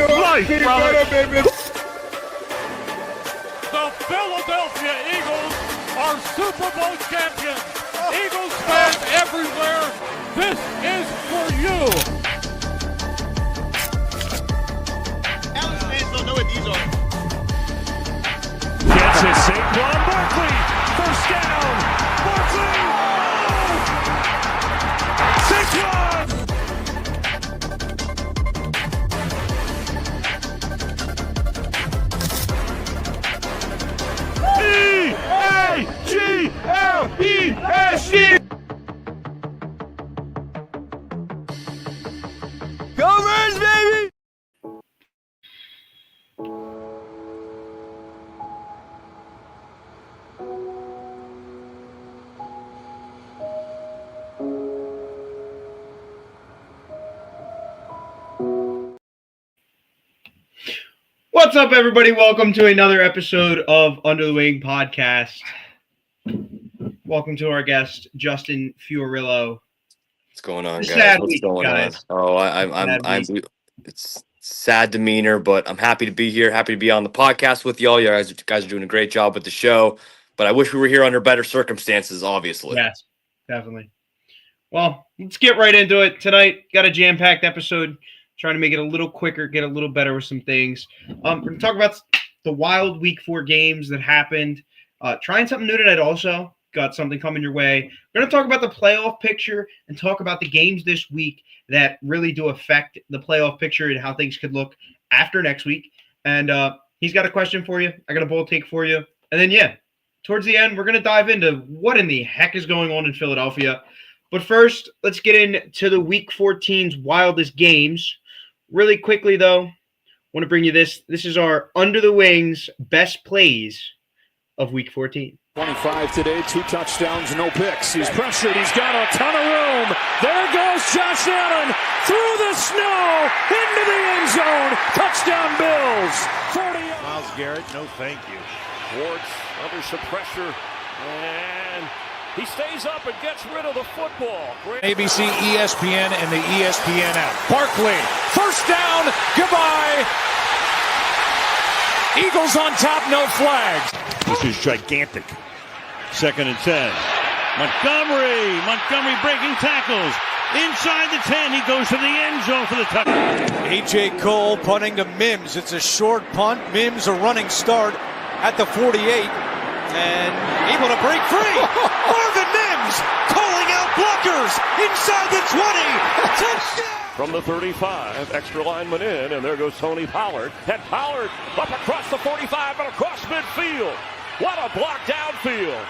life, brother. The Philadelphia Eagles are Super Bowl champions. Eagles fans everywhere, this is for you. Alice fans don't know what these are. Gets it, Saquon Barkley. First down. Barkley. Oh! Saquon. E-A-G-L-E-S-G. Go Birds, baby! What's up, everybody? Welcome to another episode of Under the Wing podcast. Welcome to our guest, Justin Fiorillo. What's going on, It's guys? sad What's week, going guys. on? Oh, I'm it's sad demeanor, but I'm happy to be here. Happy to be on the podcast with y'all. You guys are doing a great job with the show, but I wish we were here under better circumstances, obviously. Yes, definitely. Well, let's get right into it. Tonight, got a jam-packed episode. Trying to make it a little quicker, get a little better with some things. We're going to talk about the wild Week 4 games that happened. Trying something new tonight also. Got something coming your way. We're going to talk about the playoff picture and talk about the games this week that really do affect the playoff picture and how things could look after next week. And he's got a question for you. I got a bold take for you. And then, towards the end, we're going to dive into what in the heck is going on in Philadelphia. But first, let's get into the Week 14's wildest games. Really quickly, though, I want to bring you this. This is our Under the Wings best plays of Week 14. 25 today, 2 touchdowns, no picks. He's pressured. He's got a ton of room. There goes Josh Allen through the snow into the end zone. Touchdown Bills. 40. Myles Garrett, no thank you. Ward's under some pressure, and he stays up and gets rid of the football. Great. ABC, ESPN, and the ESPN app. Barkley, first down, goodbye. Eagles on top, no flags. This is gigantic. 2nd and 10. Montgomery breaking tackles. Inside the 10, he goes to the end zone for the touchdown. A.J. Cole punting to Mims. It's a short punt. Mims a running start at the 48. And able to break free. Marvin Mims calling out blockers inside the 20. Touchdown! From the 35, extra lineman in, and there goes Tony Pollard. And Pollard up across the 45 and across midfield. What a block downfield.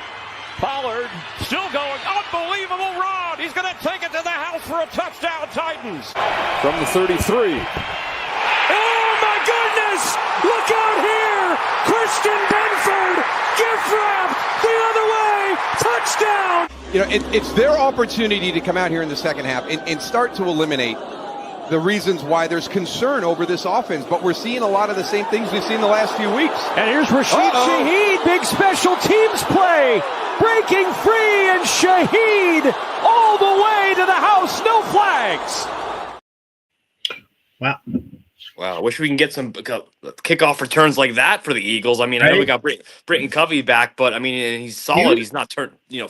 Pollard still going. Unbelievable run. He's going to take it to the house for a touchdown, Titans. From the 33. Oh, my goodness! Look out here! Christian Benford! Gift wrap! The other way! Touchdown! You know, it's their opportunity to come out here in the second half and start to eliminate the reasons why there's concern over this offense. But we're seeing a lot of the same things we've seen the last few weeks. And here's Rashid Shaheed. Big special teams play. Breaking free, and Shaheed all the way to the house. No flags. Wow. Wow, I wish we can get some kickoff returns like that for the Eagles. I mean, I know we got Britton Covey back, but I mean, he's solid. He's not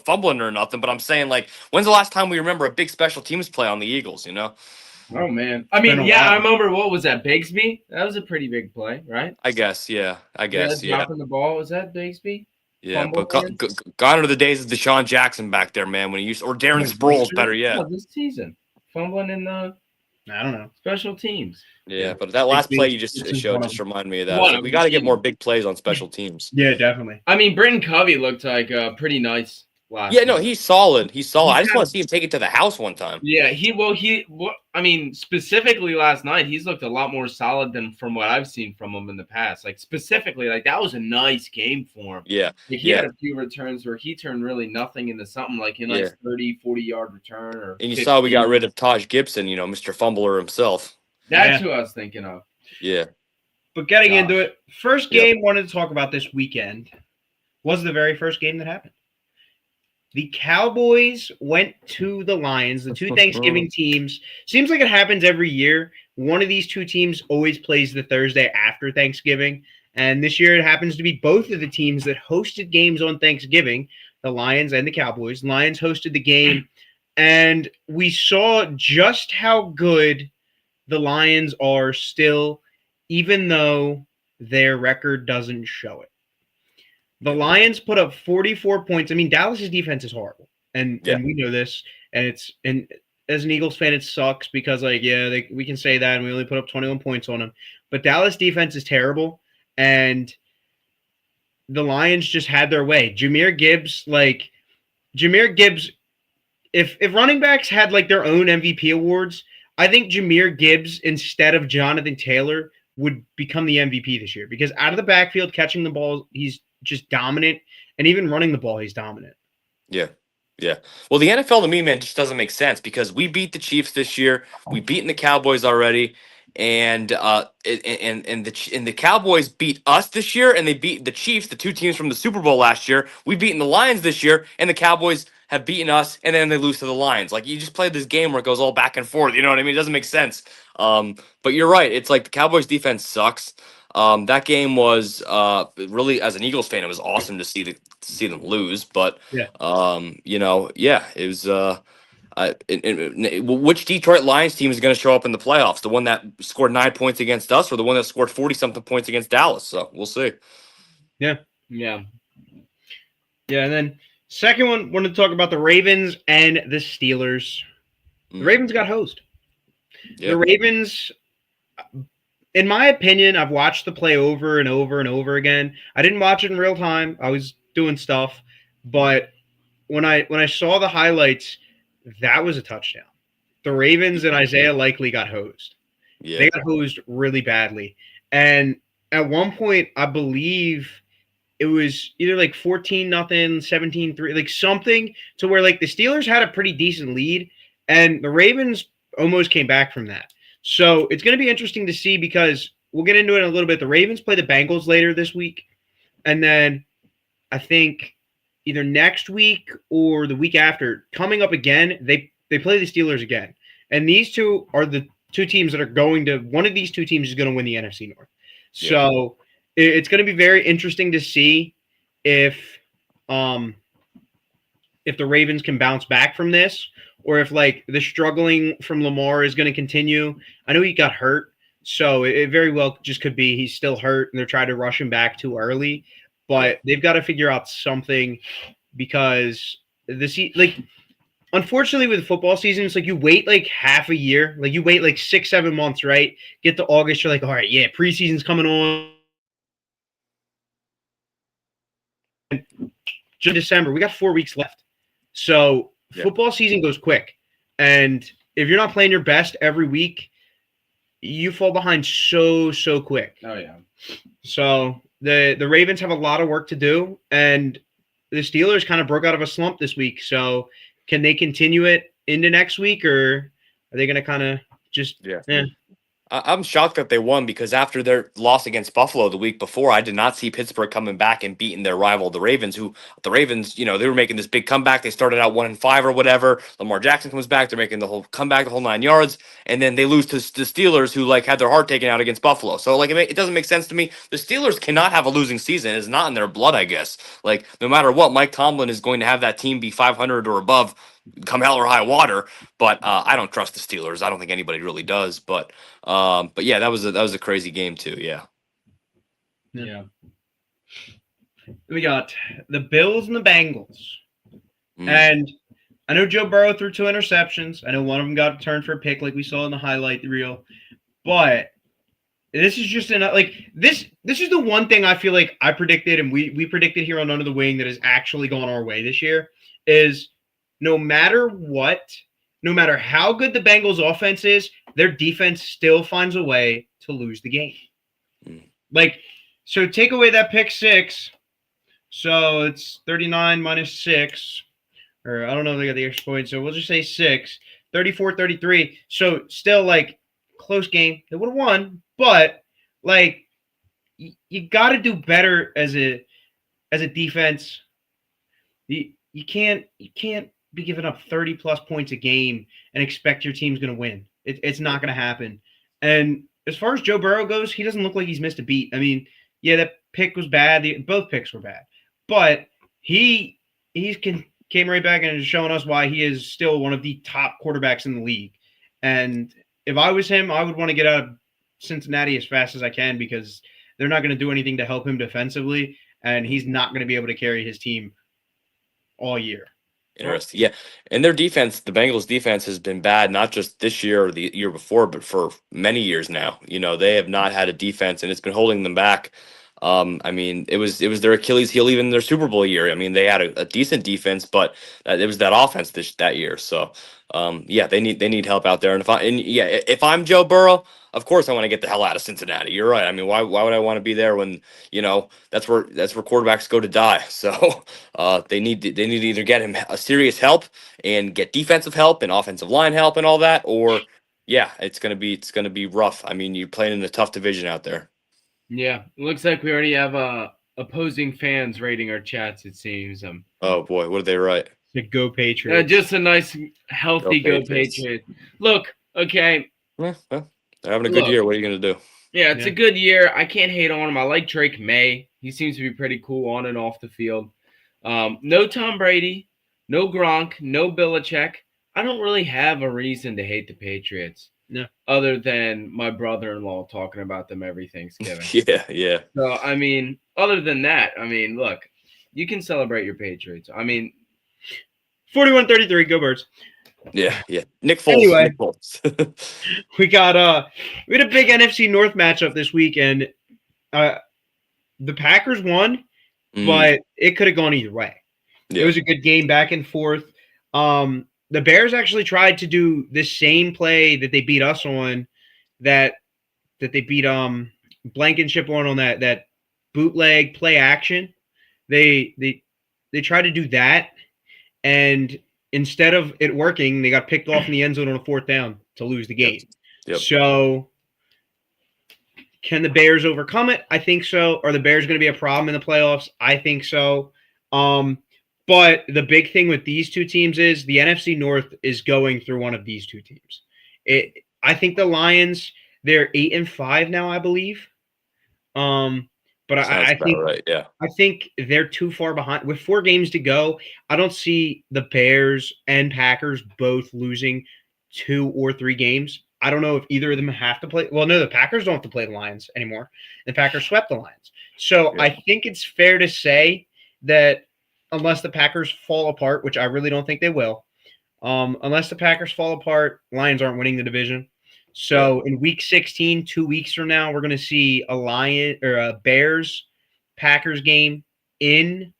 fumbling or nothing. But I'm saying, like, when's the last time we remember a big special teams play on the Eagles? You know? Oh man, I mean, I remember. What was that, Bigsby? That was a pretty big play, right? I guess, yeah. Dropping the ball, was that Bigsby? Yeah, but gone are the days of Deshaun Jackson back there, man. When he used, or Darren Sproles, better yet. This season, fumbling in the I don't know special teams. Yeah, but that last play you just showed just reminded me of that. So we got to get more big plays on special teams. Yeah, definitely. I mean, Britton Covey looked like pretty nice last. Yeah, no, he's solid. He's solid. I just want to see him take it to the house one time. Yeah, I mean, specifically last night, he's looked a lot more solid than from what I've seen from him in the past. Like, specifically, like, that was a nice game for him. Yeah. Like, he had a few returns where he turned really nothing into something, like, 30, 40-yard return. And you saw we got rid of Taj Gibson, Mr. Fumbler himself. That's who I was thinking of. Yeah. But getting into it, first game wanted to talk about this weekend was the very first game that happened. The Cowboys went to the Lions, the two Thanksgiving teams. Seems like it happens every year one of these two teams always plays the Thursday after Thanksgiving. And this year it happens to be both of the teams that hosted games on Thanksgiving, the Lions and the Cowboys. Lions hosted the game, and we saw just how good the Lions are still, even though their record doesn't show it. The Lions put up 44 points. I mean, Dallas's defense is horrible, and we know this. And as an Eagles fan, it sucks because we can say that, and we only put up 21 points on them. But Dallas defense is terrible, and the Lions just had their way. Jahmyr Gibbs, if running backs had like their own MVP awards, I think Jahmyr Gibbs instead of Jonathan Taylor would become the MVP this year because out of the backfield, catching the ball, he's just dominant, and even running the ball, he's dominant. Yeah. Well, the NFL to me, man, just doesn't make sense because we beat the Chiefs this year. We beaten the Cowboys already, and the Cowboys beat us this year, and they beat the Chiefs, the two teams from the Super Bowl last year. We've beaten the Lions this year, and the Cowboys have beaten us, and then they lose to the Lions. Like, you just play this game where it goes all back and forth. You know what I mean? It doesn't make sense. But you're right. It's like the Cowboys defense sucks. That game was really, as an Eagles fan, it was awesome to see them lose. But it was. Which Detroit Lions team is going to show up in the playoffs? The one that scored 9 points against us, or the one that scored 40-something points against Dallas? So we'll see. Yeah. And then second one, wanted to talk about the Ravens and the Steelers. The Ravens got hosed. The Ravens, in my opinion, I've watched the play over and over and over again. I didn't watch it in real time. I was doing stuff. But when I saw the highlights, that was a touchdown. The Ravens and Isaiah Likely got hosed. Yeah. They got hosed really badly. And at one point, I believe it was either like 14-0, 17-3, like something to where like the Steelers had a pretty decent lead and the Ravens almost came back from that. So it's going to be interesting to see because we'll get into it in a little bit. The Ravens play the Bengals later this week. And then I think either next week or the week after, coming up again, they play the Steelers again. And these two are the two teams that are going to – one of these two teams is going to win the NFC North. So it's going to be very interesting to see if the Ravens can bounce back from this or if, like, the struggling from Lamar is going to continue. I know he got hurt, so it very well just could be he's still hurt and they're trying to rush him back too early. But they've got to figure out something because unfortunately with football season, it's like you wait like half a year. Like you wait like 6-7 months, right? Get to August, you're like, all right, preseason's coming on. December, we got 4 weeks left. So football season goes quick. And if you're not playing your best every week, you fall behind so quick. Oh, yeah. So the Ravens have a lot of work to do, and the Steelers kind of broke out of a slump this week. So can they continue it into next week, or are they going to kind of just I'm shocked that they won because after their loss against Buffalo the week before, I did not see Pittsburgh coming back and beating their rival, the Ravens, they were making this big comeback. They started out 1-5 or whatever. Lamar Jackson comes back. They're making the whole comeback, the whole 9 yards. And then they lose to the Steelers who had their heart taken out against Buffalo. So it doesn't make sense to me. The Steelers cannot have a losing season. It's not in their blood, I guess. No matter what, Mike Tomlin is going to have that team be 500 or above come hell or high water, but I don't trust the Steelers. I don't think anybody really does. But yeah, that was a crazy game too. Yeah. We got the Bills and the Bengals, and I know Joe Burrow threw 2 interceptions. I know one of them got turned for a pick, like we saw in the highlight reel. But this is just this is the one thing I feel like I predicted, and we predicted here on Under the Wing that has actually gone our way this year is. No matter what, no matter how good the Bengals offense is, their defense still finds a way to lose the game. So take away that pick 6. So it's 39 minus 6. Or I don't know if they got the extra point. So we'll just say 6. 34-33. So still close game. They would have won. But you got to do better as a defense. You can't be giving up 30 plus points a game and expect your team's going to win. It's not going to happen. And as far as Joe Burrow goes, he doesn't look like he's missed a beat. I mean, yeah, that pick was bad. Both picks were bad, but he came right back and is showing us why he is still one of the top quarterbacks in the league. And if I was him, I would want to get out of Cincinnati as fast as I can because they're not going to do anything to help him defensively, and he's not going to be able to carry his team all year. Interesting. Yeah. And their defense, the Bengals defense has been bad, not just this year or the year before, but for many years now. They have not had a defense and it's been holding them back. I mean, it was their Achilles heel even their Super Bowl year. I mean, they had a decent defense, but it was that offense that year. So, yeah, they need help out there. And if I'm Joe Burrow, of course I want to get the hell out of Cincinnati. You're right. I mean, why would I want to be there when that's where quarterbacks go to die? So, they need to either get him a serious help and get defensive help and offensive line help and all that, or yeah, it's gonna be rough. I mean, you're playing in a tough division out there. Yeah, it looks like we already have opposing fans rating our chats. It seems. Oh boy, what did they write? The Go Patriots. Just a nice, healthy Go Patriots. Look, okay. Well, they're having a good year. What are you gonna do? Yeah, it's a good year. I can't hate on him. I like Drake May. He seems to be pretty cool on and off the field. No Tom Brady, no Gronk, no Belichick. I don't really have a reason to hate the Patriots. No. Other than my brother-in-law talking about them every Thanksgiving. Yeah. So, I mean, other than that, I mean, look, you can celebrate your Patriots. I mean, 41-33, go Birds. Yeah. Nick Foles. Anyway, Nick Foles. we had a big NFC North matchup this week, and the Packers won, but it could have gone either way. Yeah. It was a good game back and forth. The Bears actually tried to do the same play that they beat us on, that they beat Blankenship on that bootleg play action. They tried to do that, and instead of it working, they got picked off in the end zone on a 4th down to lose the game. Yep. So can the Bears overcome it? I think so. Are the Bears going to be a problem in the playoffs? I think so. But the big thing with these two teams is the NFC North is going through one of these two teams. I think the Lions, they're 8-5 now, I believe. But I think right, yeah. I think they're too far behind. With 4 games to go, I don't see the Bears and Packers both losing 2 or 3 games. I don't know if either of them have to play. Well, no, the Packers don't have to play the Lions anymore. The Packers swept the Lions. So yeah. I think it's fair to say that unless the Packers fall apart, which I really don't think they will, unless the Packers fall apart, Lions aren't winning the division. So in week 16, 2 weeks from now, we're going to see a Bears-Packers game in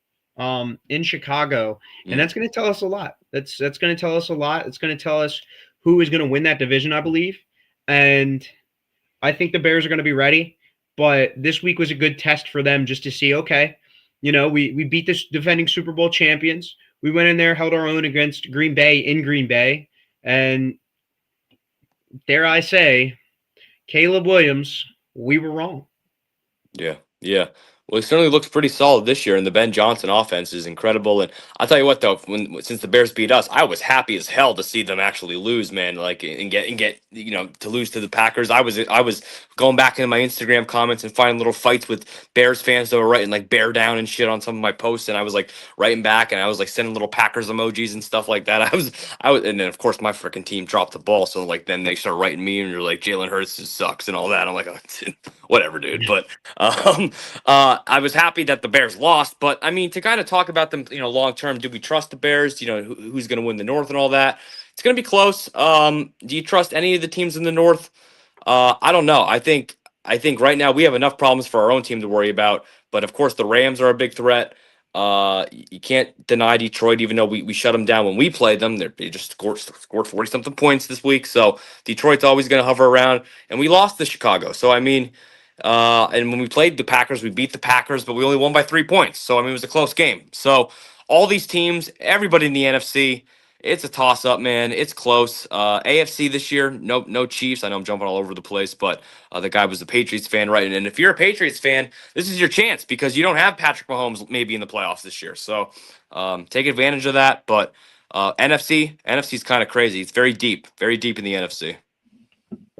Chicago, and that's going to tell us a lot. That's going to tell us a lot. It's going to tell us who is going to win that division, I believe. And I think the Bears are going to be ready, but this week was a good test for them just to see, okay, we beat the defending Super Bowl champions. We went in there, held our own against Green Bay in Green Bay, and dare I say, Caleb Williams, we were wrong. Yeah. Well, he certainly looks pretty solid this year, and the Ben Johnson offense is incredible. And I'll tell you what, though, since the Bears beat us, I was happy as hell to see them actually lose, man. Like and get to lose to the Packers. I was going back into my Instagram comments and finding little fights with Bears fans that were writing like bear down and shit on some of my posts, and I was like writing back, and I was like sending little Packers emojis and stuff like that. I was, and then of course my freaking team dropped the ball, so like then they start writing me, and you're like Jalen Hurts sucks and all that. I'm like, oh, whatever, dude. But I was happy that the Bears lost, but I mean, to kind of talk about them, long term, do we trust the Bears? Who's going to win the North and all that? It's going to be close. Do you trust any of the teams in the North? I don't know. I think right now we have enough problems for our own team to worry about, but of course the Rams are a big threat. You can't deny Detroit, even though we shut them down when we played them. They just scored 40-something points this week, so Detroit's always going to hover around, and we lost to Chicago. So I mean. And when we played the Packers, we beat the Packers, but we only won by 3 points. So, I mean, it was a close game. So, all these teams, everybody in the NFC, it's a toss-up, man. It's close. AFC this year, no Chiefs. I know I'm jumping all over the place, but the guy was a Patriots fan, right? And if you're a Patriots fan, this is your chance because you don't have Patrick Mahomes maybe in the playoffs this year. So, take advantage of that. But NFC's kind of crazy. It's very deep in the NFC.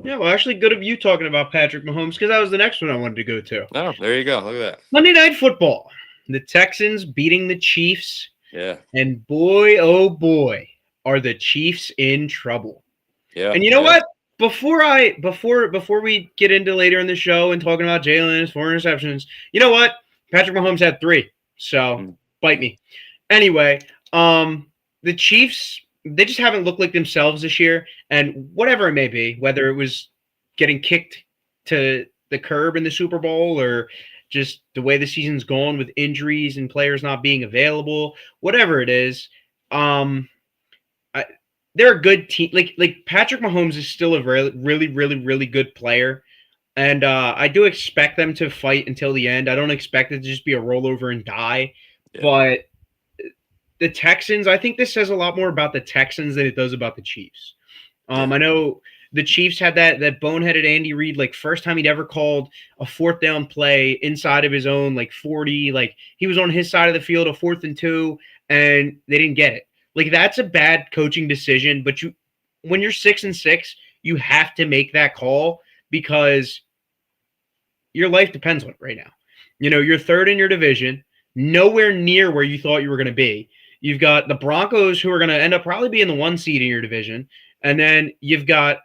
Yeah, well, actually, good of you talking about Patrick Mahomes because that was the next one I wanted to go to. Oh, there you go. Look at that. Monday Night Football. The Texans beating the Chiefs. Yeah. And boy, oh boy, are the Chiefs in trouble. Yeah. And you know what? Before we get into later in the show and talking about Jalen and his 4 interceptions, you know what? Patrick Mahomes had 3. So bite me. Anyway, the Chiefs, they just haven't looked like themselves this year. And whatever it may be, whether it was getting kicked to the curb in the Super Bowl or just the way the season's gone with injuries and players not being available, whatever it is, they're a good team. Like Patrick Mahomes is still a really good player, and I do expect them to fight until the end. I don't expect it to just be a rollover and die, but the Texans, I think this says a lot more about the Texans than it does about the Chiefs. I know the Chiefs had that boneheaded Andy Reid, like first time he'd ever called a 4th down play inside of his own, like 40, like he was on his side of the field, a 4th and 2, and they didn't get it. Like that's a bad coaching decision, but when you're 6-6, you have to make that call because your life depends on it right now. You know, you're 3rd in your division, nowhere near where you thought you were going to be. You've got the Broncos who are going to end up probably being the 1 seed in your division. And then you've got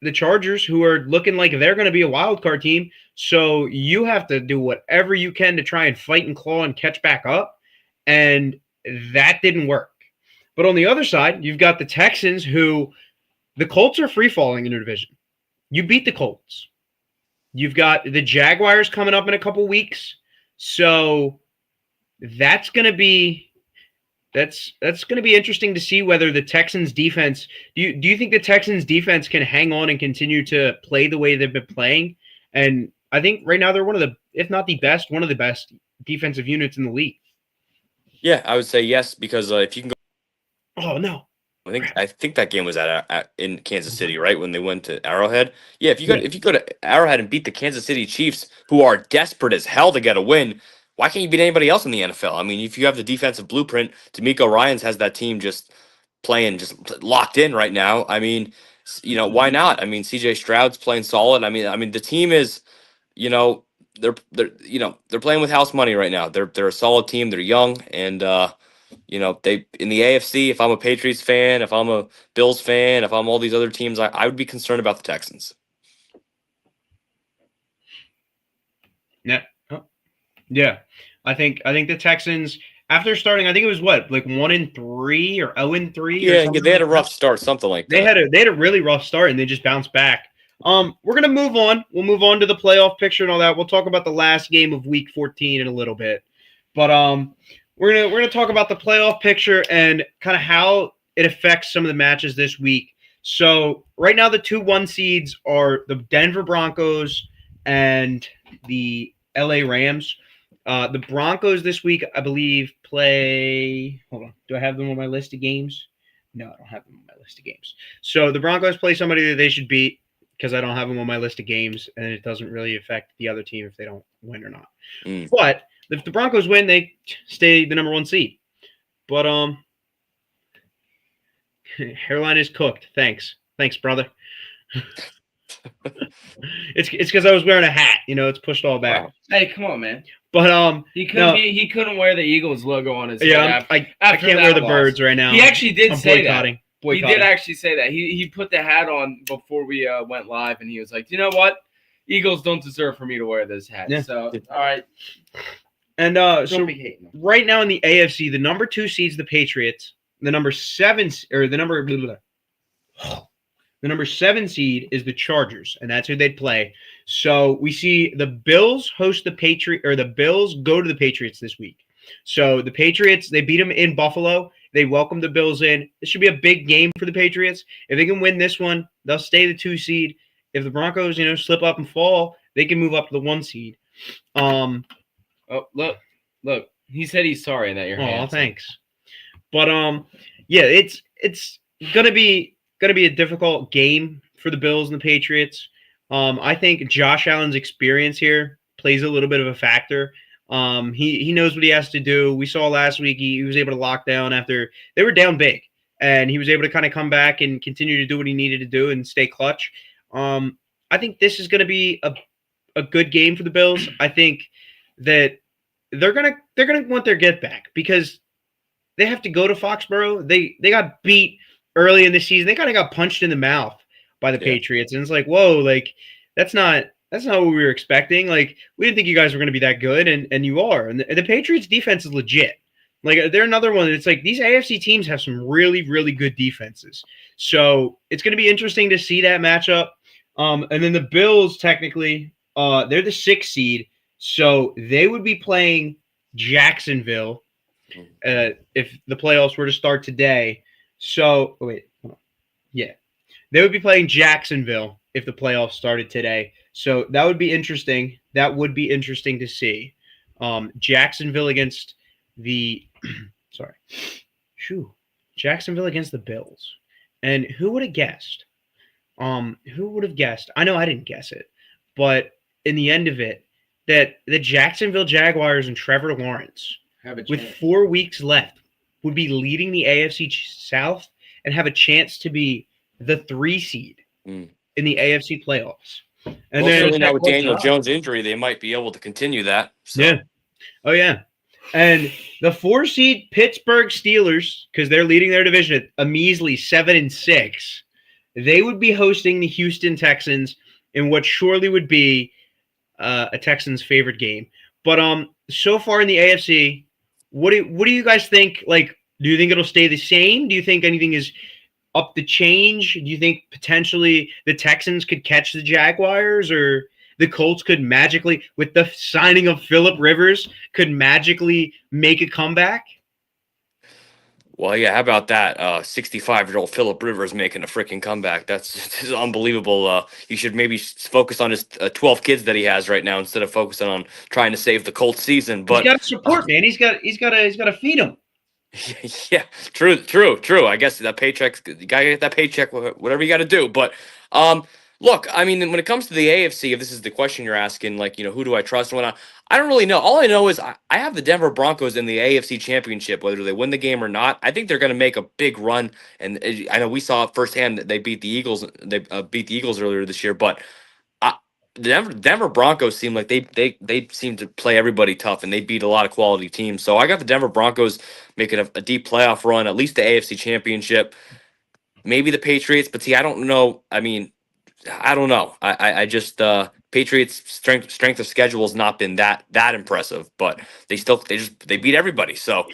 the Chargers who are looking like they're going to be a wild card team. So you have to do whatever you can to try and fight and claw and catch back up. And that didn't work. But on the other side, you've got the Texans who the Colts are free falling in your division. You beat the Colts. You've got the Jaguars coming up in a couple weeks. So that's going to be interesting to see whether the Texans defense, do you think the Texans defense can hang on and continue to play the way they've been playing? And I think right now they're one of the, if not the best, one of the best defensive units in the league. Yeah, I would say yes, because if you can go. Oh no. I think that game was in Kansas City, right? When they went to Arrowhead. Yeah, if you go to Arrowhead and beat the Kansas City Chiefs, who are desperate as hell to get a win, why can't you beat anybody else in the NFL? I mean, if you have the defensive blueprint, D'Amico Ryans has that team just playing, just locked in right now. I mean, you know, why not? I mean, CJ Stroud's playing solid. I mean, the team is, you know, they're playing with house money right now. They're a solid team. They're young and. You know, they in the AFC, if I'm a Patriots fan, if I'm a Bills fan, if I'm all these other teams, I would be concerned about the Texans. Yeah. Oh. Yeah. I think the Texans, after starting, I think it was like 1-3 or 0-3. Yeah, they had a rough start, something like that. They had a really rough start and they just bounced back. We're gonna move on. We'll move on to the playoff picture and all that. We'll talk about the last game of Week 14 in a little bit. But we're gonna talk about the playoff picture and kind of how it affects some of the matches this week. So right now the 2-1 seeds are the Denver Broncos and the LA Rams. The Broncos this week, I believe, play. Hold on, do I have them on my list of games? No, I don't have them on my list of games. So the Broncos play somebody that they should beat because I don't have them on my list of games, and it doesn't really affect the other team if they don't win or not. But if the Broncos win, they stay the number 1 seed. But hairline is cooked. Thanks, brother. It's because I was wearing a hat. You know, it's pushed all back. Wow. Hey, come on, man. But he couldn't wear the Eagles logo on his head. Yeah, I can't wear the birds right now. He actually did say that. He did actually say that. He put the hat on before we went live, and he was like, "You know what? Eagles don't deserve for me to wear this hat." Yeah. So, all right. And so right now in the AFC, the number 2 seeds the Patriots. The number 7 seed is the Chargers, and that's who they'd play. So we see the Bills host the Patriots, or the Bills go to the Patriots this week. So the Patriots, they beat them in Buffalo. They welcome the Bills in. This should be a big game for the Patriots. If they can win this one, they'll stay the 2 seed. If the Broncos, slip up and fall, they can move up to the 1 seed. Oh, look. He said he's sorry and that you're handsome. Oh, thanks. But yeah, it's gonna be a difficult game for the Bills and the Patriots. I think Josh Allen's experience here plays a little bit of a factor. He knows what he has to do. We saw last week he was able to lock down after they were down big, and he was able to kind of come back and continue to do what he needed to do and stay clutch. I think this is going to be a good game for the Bills. I think that they're gonna want their get back because they have to go to Foxborough. They got beat early in the season. They kind of got punched in the mouth by the Patriots, and it's like, whoa, like that's not what we were expecting. Like we didn't think you guys were going to be that good, and you are. And the Patriots defense is legit. Like they're another one. It's like these AFC teams have some really, really good defenses. So it's going to be interesting to see that matchup. And then the Bills, technically, they're the 6th seed, so they would be playing Jacksonville if the playoffs were to start today. So wait, hold on. Yeah, they would be playing Jacksonville if the playoffs started today. So that would be interesting. That would be interesting to see. Jacksonville against the sorry, Jacksonville against the Bills. And who would have guessed? Who would have guessed? I know I didn't guess it, but in the end of it, that the Jacksonville Jaguars and Trevor Lawrence, with 4 weeks left, would be leading the AFC South and have a chance to be the 3 seed in the AFC playoffs. And then certainly now with Daniel Jones' injury, they might be able to continue that. So. Yeah. Oh yeah. And the 4 seed Pittsburgh Steelers, because they're leading their division at a measly 7-6, they would be hosting the Houston Texans in what surely would be a Texans' favorite game. But so far in the AFC, what do you guys think? Like, do you think it'll stay the same? Do you think anything is up to change? Do you think potentially the Texans could catch the Jaguars, or the Colts could magically, with the signing of Phillip Rivers, could magically make a comeback? Well, yeah, how about that? 65-year-old Phillip Rivers making a freaking comeback. That's unbelievable. He should maybe focus on his 12 kids that he has right now instead of focusing on trying to save the Colts season. But he's got to support, man. He's got to feed him. Yeah, true. I guess that paycheck, you gotta get that paycheck, whatever you got to do. But look, I mean, when it comes to the AFC, if this is the question you're asking, like, who do I trust and whatnot, I don't really know. All I know is I have the Denver Broncos in the AFC Championship, whether they win the game or not. I think they're going to make a big run, and I know we saw firsthand that they beat the Eagles. They beat the Eagles earlier this year, but the Denver Broncos seem like they seem to play everybody tough, and they beat a lot of quality teams. So I got the Denver Broncos making a deep playoff run, at least the AFC Championship. Maybe the Patriots, but see, I don't know. I mean, I don't know. I just Patriots strength of schedule has not been that impressive, but they beat everybody. So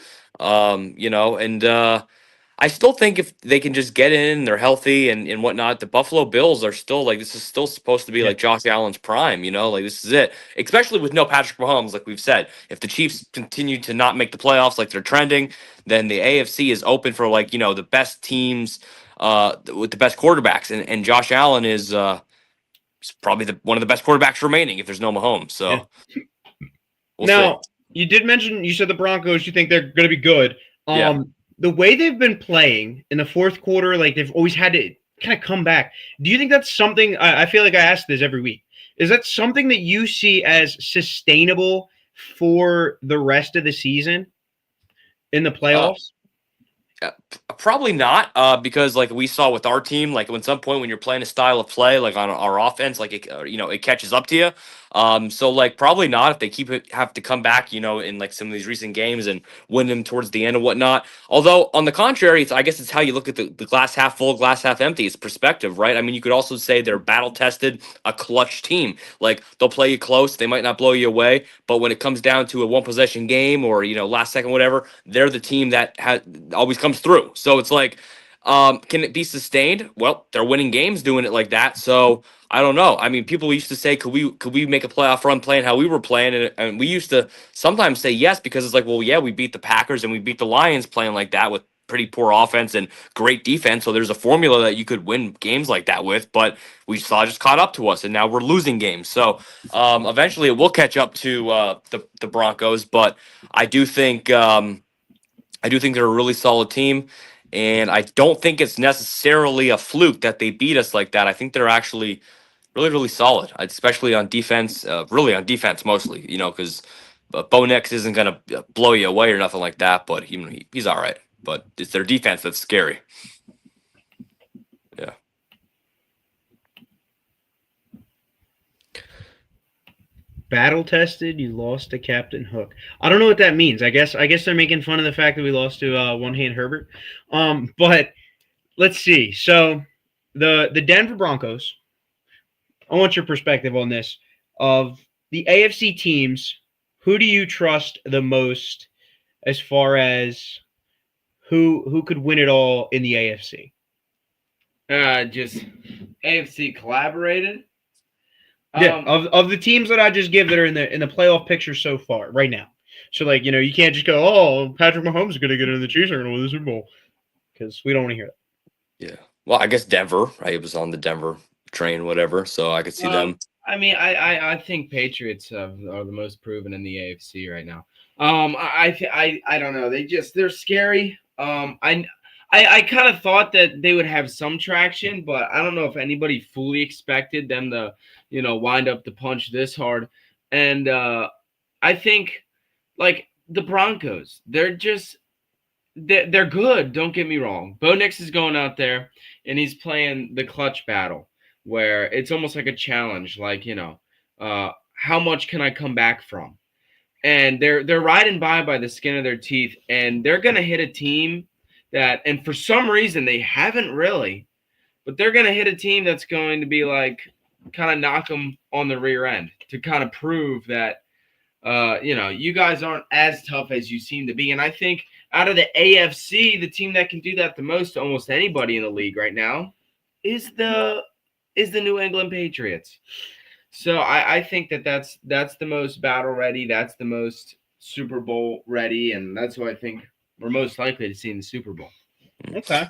I still think if they can just get in, they're healthy and whatnot, the Buffalo Bills are still like, this is still supposed to be like Josh Allen's prime, like this is it, especially with no Patrick Mahomes. Like we've said, if the Chiefs continue to not make the playoffs like they're trending, then the AFC is open for like, the best teams with the best quarterbacks. And Josh Allen is probably one of the best quarterbacks remaining if there's no Mahomes. So we'll now, see. You did mention, you said the Broncos, you think they're going to be good. The way they've been playing in the fourth quarter, like they've always had to kind of come back. Do you think that's something, I feel like I ask this every week, is that something that you see as sustainable for the rest of the season in the playoffs? Probably not, because like we saw with our team, like at some point when you're playing a style of play, like on our offense, like it catches up to you. So like probably not if they have to come back, in like some of these recent games and win them towards the end and whatnot. Although on the contrary, I guess it's how you look at the glass half full, glass half empty. It's perspective, right? I mean, you could also say they're battle tested, a clutch team. Like they'll play you close, they might not blow you away, but when it comes down to a one possession game or last second whatever, they're the team that always comes through. So it's like, can it be sustained? Well, they're winning games doing it like that. So I don't know. I mean, people used to say, could we make a playoff run playing how we were playing? And we used to sometimes say yes, because it's like, well, yeah, we beat the Packers and we beat the Lions playing like that with pretty poor offense and great defense. So there's a formula that you could win games like that with, but we saw just caught up to us and now we're losing games. So eventually it will catch up to the Broncos, but I do think they're a really solid team. And I don't think it's necessarily a fluke that they beat us like that. I think they're actually really, really solid, especially on defense, really on defense mostly, because Bo Nix isn't going to blow you away or nothing like that, but he's all right. But it's their defense that's scary. Yeah. Battle tested, you lost to Captain Hook. I don't know what that means. I guess they're making fun of the fact that we lost to One Hand Herbert. But let's see. So the Denver Broncos. I want your perspective on this. Of the AFC teams, who do you trust the most as far as who could win it all in the AFC? Just AFC collaborated. Yeah, of the teams that I just give that are in the playoff picture so far, right now. So, like, you can't just go, oh, Patrick Mahomes is going to get in the Chiefs are going to win the Super Bowl, because we don't want to hear that. Yeah. Well, I guess Denver. I was on the Denver train, whatever, so I could see them. I mean, I think Patriots are the most proven in the AFC right now. I don't know. They're scary. I kind of thought that they would have some traction, but I don't know if anybody fully expected them to, wind up the punch this hard. And I think, like, the Broncos, they're good. Don't get me wrong. Bo Nix is going out there, and he's playing the clutch battle, where it's almost like a challenge, like, how much can I come back from? And they're riding by the skin of their teeth, and they're going to hit a team that, and for some reason they haven't really, but they're going to hit a team that's going to be like, kind of knock them on the rear end to kind of prove that, you guys aren't as tough as you seem to be. And I think out of the AFC, the team that can do that the most to almost anybody in the league right now is the New England Patriots. So I think that's the most battle ready. That's the most Super Bowl ready. And that's who I think we're most likely to see in the Super Bowl. Okay.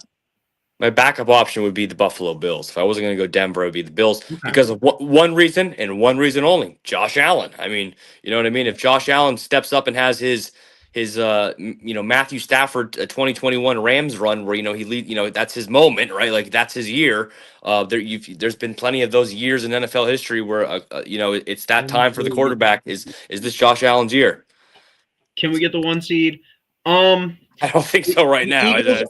My backup option would be the Buffalo Bills. If I wasn't going to go Denver, it would be the Bills because of one reason and one reason only: Josh Allen. I mean, you know what I mean? If Josh Allen steps up and has his Matthew Stafford 2021 Rams run where he lead, that's his moment, right? Like that's his year. There's been plenty of those years in NFL history where it's that time for the quarterback. Is this Josh Allen's year? Can we get the 1 seed? I don't think so right now. Eagles,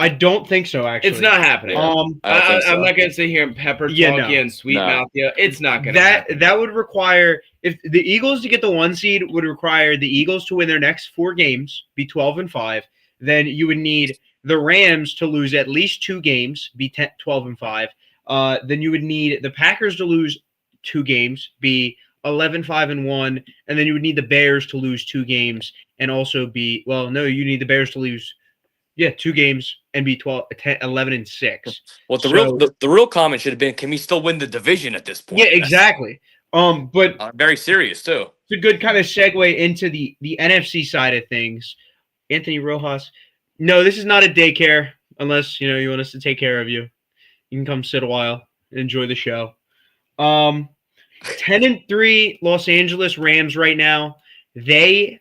I don't think so, actually. It's not happening. I'm I'm not going to sit here and pepper talk you and sweet mouth you. It's not going to happen. That would require, if the Eagles to get the 1 seed would require the Eagles to win their next 4 games, be 12-5. Then you would need the Rams to lose at least 2 games, be 12-5. Then you would need the Packers to lose 2 games, be 11-5-1, and then you would need the Bears to lose 2 games and also be you need the Bears to lose 2 games and be 11-6. Well, the real comment should have been, can we still win the division at this point? Yeah, exactly. But very serious too. It's a good kind of segue into the NFC side of things. Anthony Rojas. No, this is not a daycare unless you want us to take care of you. You can come sit a while and enjoy the show. 10-3 Los Angeles Rams right now. They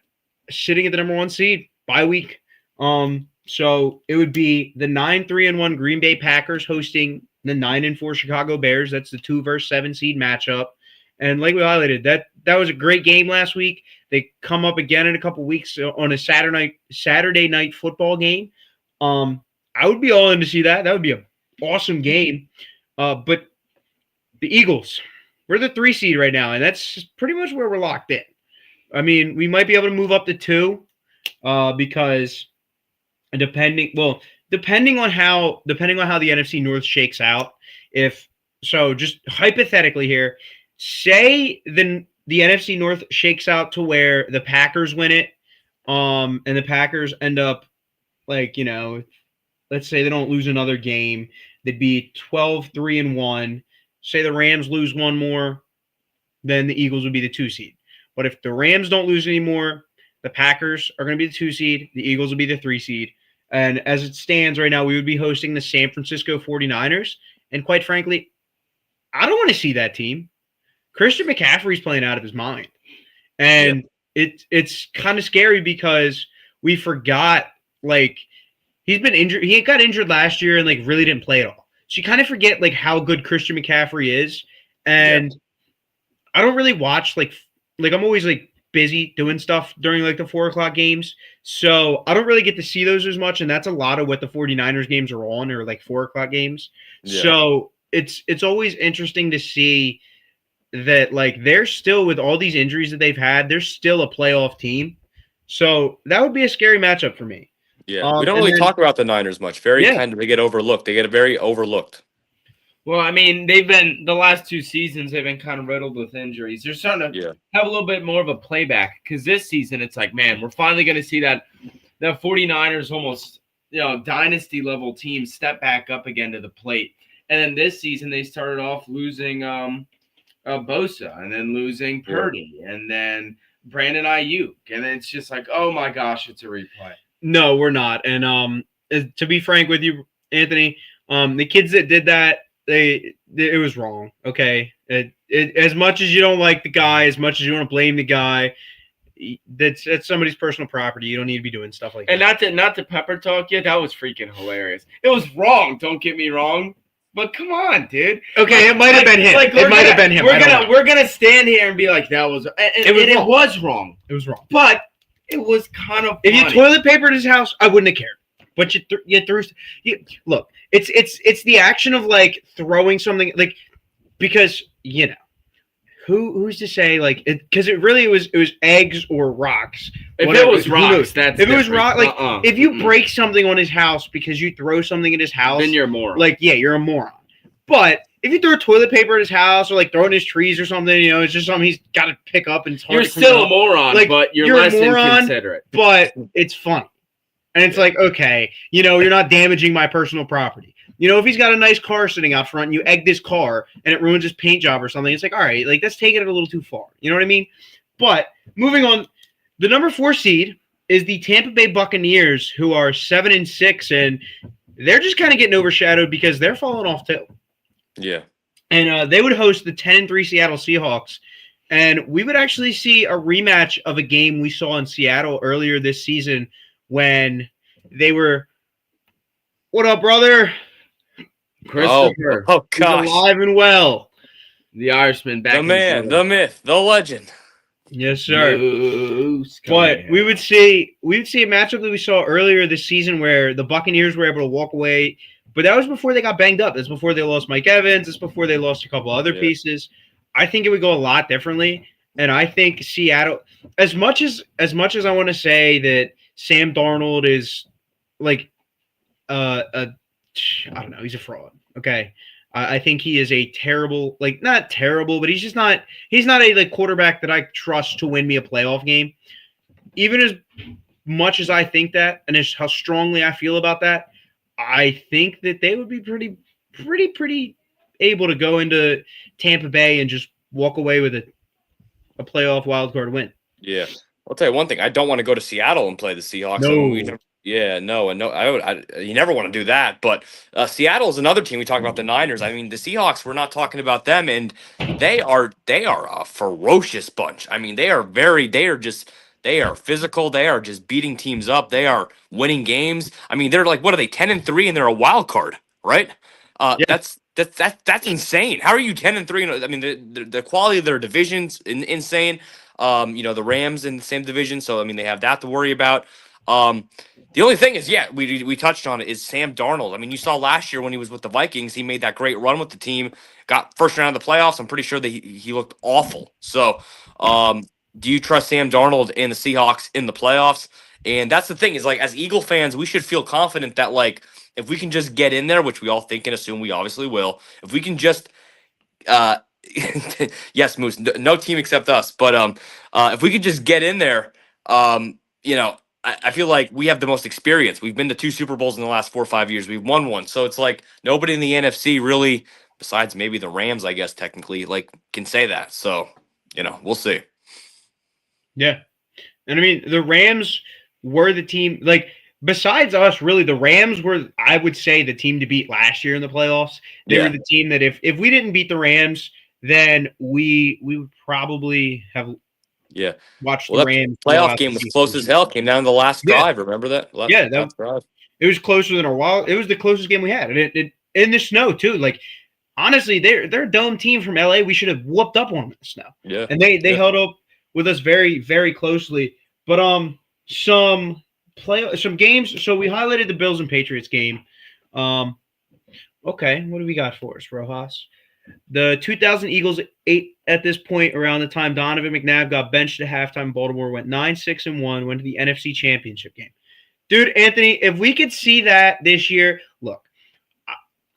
sitting at the number 1 seed bye week. So it would be the 9-3-1 Green Bay Packers hosting the 9-4 Chicago Bears. That's the 2 versus 7 seed matchup. And like we highlighted, that was a great game last week. They come up again in a couple weeks on a Saturday night football game. I would be all in to see that. That would be an awesome game. But the Eagles, we're the 3 seed right now, and that's pretty much where we're locked in. I mean, we might be able to move up to 2 because depending on how the NFC North shakes out. Just hypothetically here, say the NFC North shakes out to where the Packers win it, and the Packers end up let's say they don't lose another game, they'd be 12-3-1. Say the Rams lose 1 more, then the Eagles would be the 2 seed. But if the Rams don't lose anymore, the Packers are going to be the 2 seed, the Eagles will be the 3 seed. And as it stands right now, we would be hosting the San Francisco 49ers. And quite frankly, I don't want to see that team. Christian McCaffrey's playing out of his mind. And it's kind of scary because we forgot, he's been injured. He got injured last year and really didn't play at all. So you kind of forget how good Christian McCaffrey is. And I don't really watch I'm always busy doing stuff during the 4:00 games. So I don't really get to see those as much. And that's a lot of what the 49ers games are on, or 4:00 games. Yeah. So it's always interesting to see that like they're still, with all these injuries that they've had, they're still a playoff team. So that would be a scary matchup for me. Yeah, we don't really talk about the Niners much. They get overlooked. They get very overlooked. Well, I mean, they've been the last 2 seasons. They've been kind of riddled with injuries. They're starting to have a little bit more of a playback because this season it's like, man, we're finally going to see that 49ers almost dynasty level team step back up again to the plate. And then this season they started off losing Bosa and then losing Purdy and then Brandon Ayuk, and it's just like, oh my gosh, it's a replay. No, we're not. And to be frank with you, Anthony, the kids that did that, it was wrong. Okay, as much as you don't like the guy, as much as you want to blame the guy, that's somebody's personal property. You don't need to be doing stuff like that. And not to pepper talk you, that was freaking hilarious. It was wrong. Don't get me wrong. But come on, dude. Okay, it might have been him. It might have been him. We're gonna stand here and be like, that was it was wrong. It was wrong. But it was kind of funny. If you toilet papered his house, I wouldn't have cared. But you threw. Look, it's the action of like throwing something like, because who's to say like it, because it was eggs or rocks. If it was rocks, that's if it was rock, like if you break something on his house because you throw something at his house, then you're a moron. Like, yeah, you're a moron. But if you throw toilet paper at his house or like throw it in his trees or something, it's just something he's got to pick up and it's hard. You're still a moron, like, but you're less inconsiderate. But it's funny, and it's like, okay, you're not damaging my personal property. If he's got a nice car sitting out front and you egg this car and it ruins his paint job or something, it's like, all right, like that's taking it a little too far. You know what I mean? But moving on, the number 4 seed is the Tampa Bay Buccaneers, who are 7-6, and they're just kind of getting overshadowed because they're falling off too. Yeah. And they would host the 10-3 Seattle Seahawks. And we would actually see a rematch of a game we saw in Seattle earlier this season when they were, what up, brother? Christopher. Oh gosh. He's alive and well. The Irishman back. The man, the myth, the legend. Yes, sir. But we would see a matchup that we saw earlier this season where the Buccaneers were able to walk away, but that was before they got banged up. That's before they lost Mike Evans. That's before they lost a couple other pieces. I think it would go a lot differently, and I think Seattle, as much as I want to say that Sam Darnold is like I don't know, he's a fraud. Okay. I think he is a terrible, like not terrible, but he's not a like quarterback that I trust to win me a playoff game. Even as much as I think that, and as how strongly I feel about that, I think that they would be pretty able to go into Tampa Bay and just walk away with a playoff wild card win. Yeah. I'll tell you one thing. I don't want to go to Seattle and play the Seahawks. No. You never want to do that. But Seattle is another team. We talk about the Niners. I mean, the Seahawks, we're not talking about them, and they are a ferocious bunch. I mean, they are physical. They are just beating teams up. They are winning games. I mean, they're like, what are they, 10-3, and they're a wild card, right? That's insane. How are you 10-3? I mean, the quality of their division's insane. The Rams in the same division, so I mean, they have that to worry about. The only thing is, we touched on it, is Sam Darnold. I mean, you saw last year when he was with the Vikings, he made that great run with the team, got first round of the playoffs. I'm pretty sure that he looked awful. So, do you trust Sam Darnold and the Seahawks in the playoffs? And that's the thing, is like, as Eagle fans, we should feel confident that like, if we can just get in there, which we all think and assume we obviously will, if we can just, yes, Moose, no team except us, but if we could just get in there, I feel like we have the most experience. We've been to 2 Super Bowls in the last 4 or 5 years. We've won one. So it's like nobody in the NFC really, besides maybe the Rams, I guess, technically, like, can say that. So, we'll see. Yeah. And I mean, the Rams were the team, like, besides us, really, the Rams were, I would say, the team to beat last year in the playoffs. They were the team that if we didn't beat the Rams, then we would probably have watched the Rams. Playoff game was close as hell. Came down to the last drive. Remember that? Last drive. It was closer than a while. It was the closest game we had. And it in the snow, too. Like, honestly, they're a dome team from LA. We should have whooped up on them in the snow. Yeah. And they held up with us very, very closely. But some games. So we highlighted the Bills and Patriots game. Okay, what do we got for us, Rojas? The 2000 Eagles at this point around the time Donovan McNabb got benched at halftime. Baltimore went 9-6-1, went to the NFC Championship game. Dude, Anthony, if we could see that this year, look,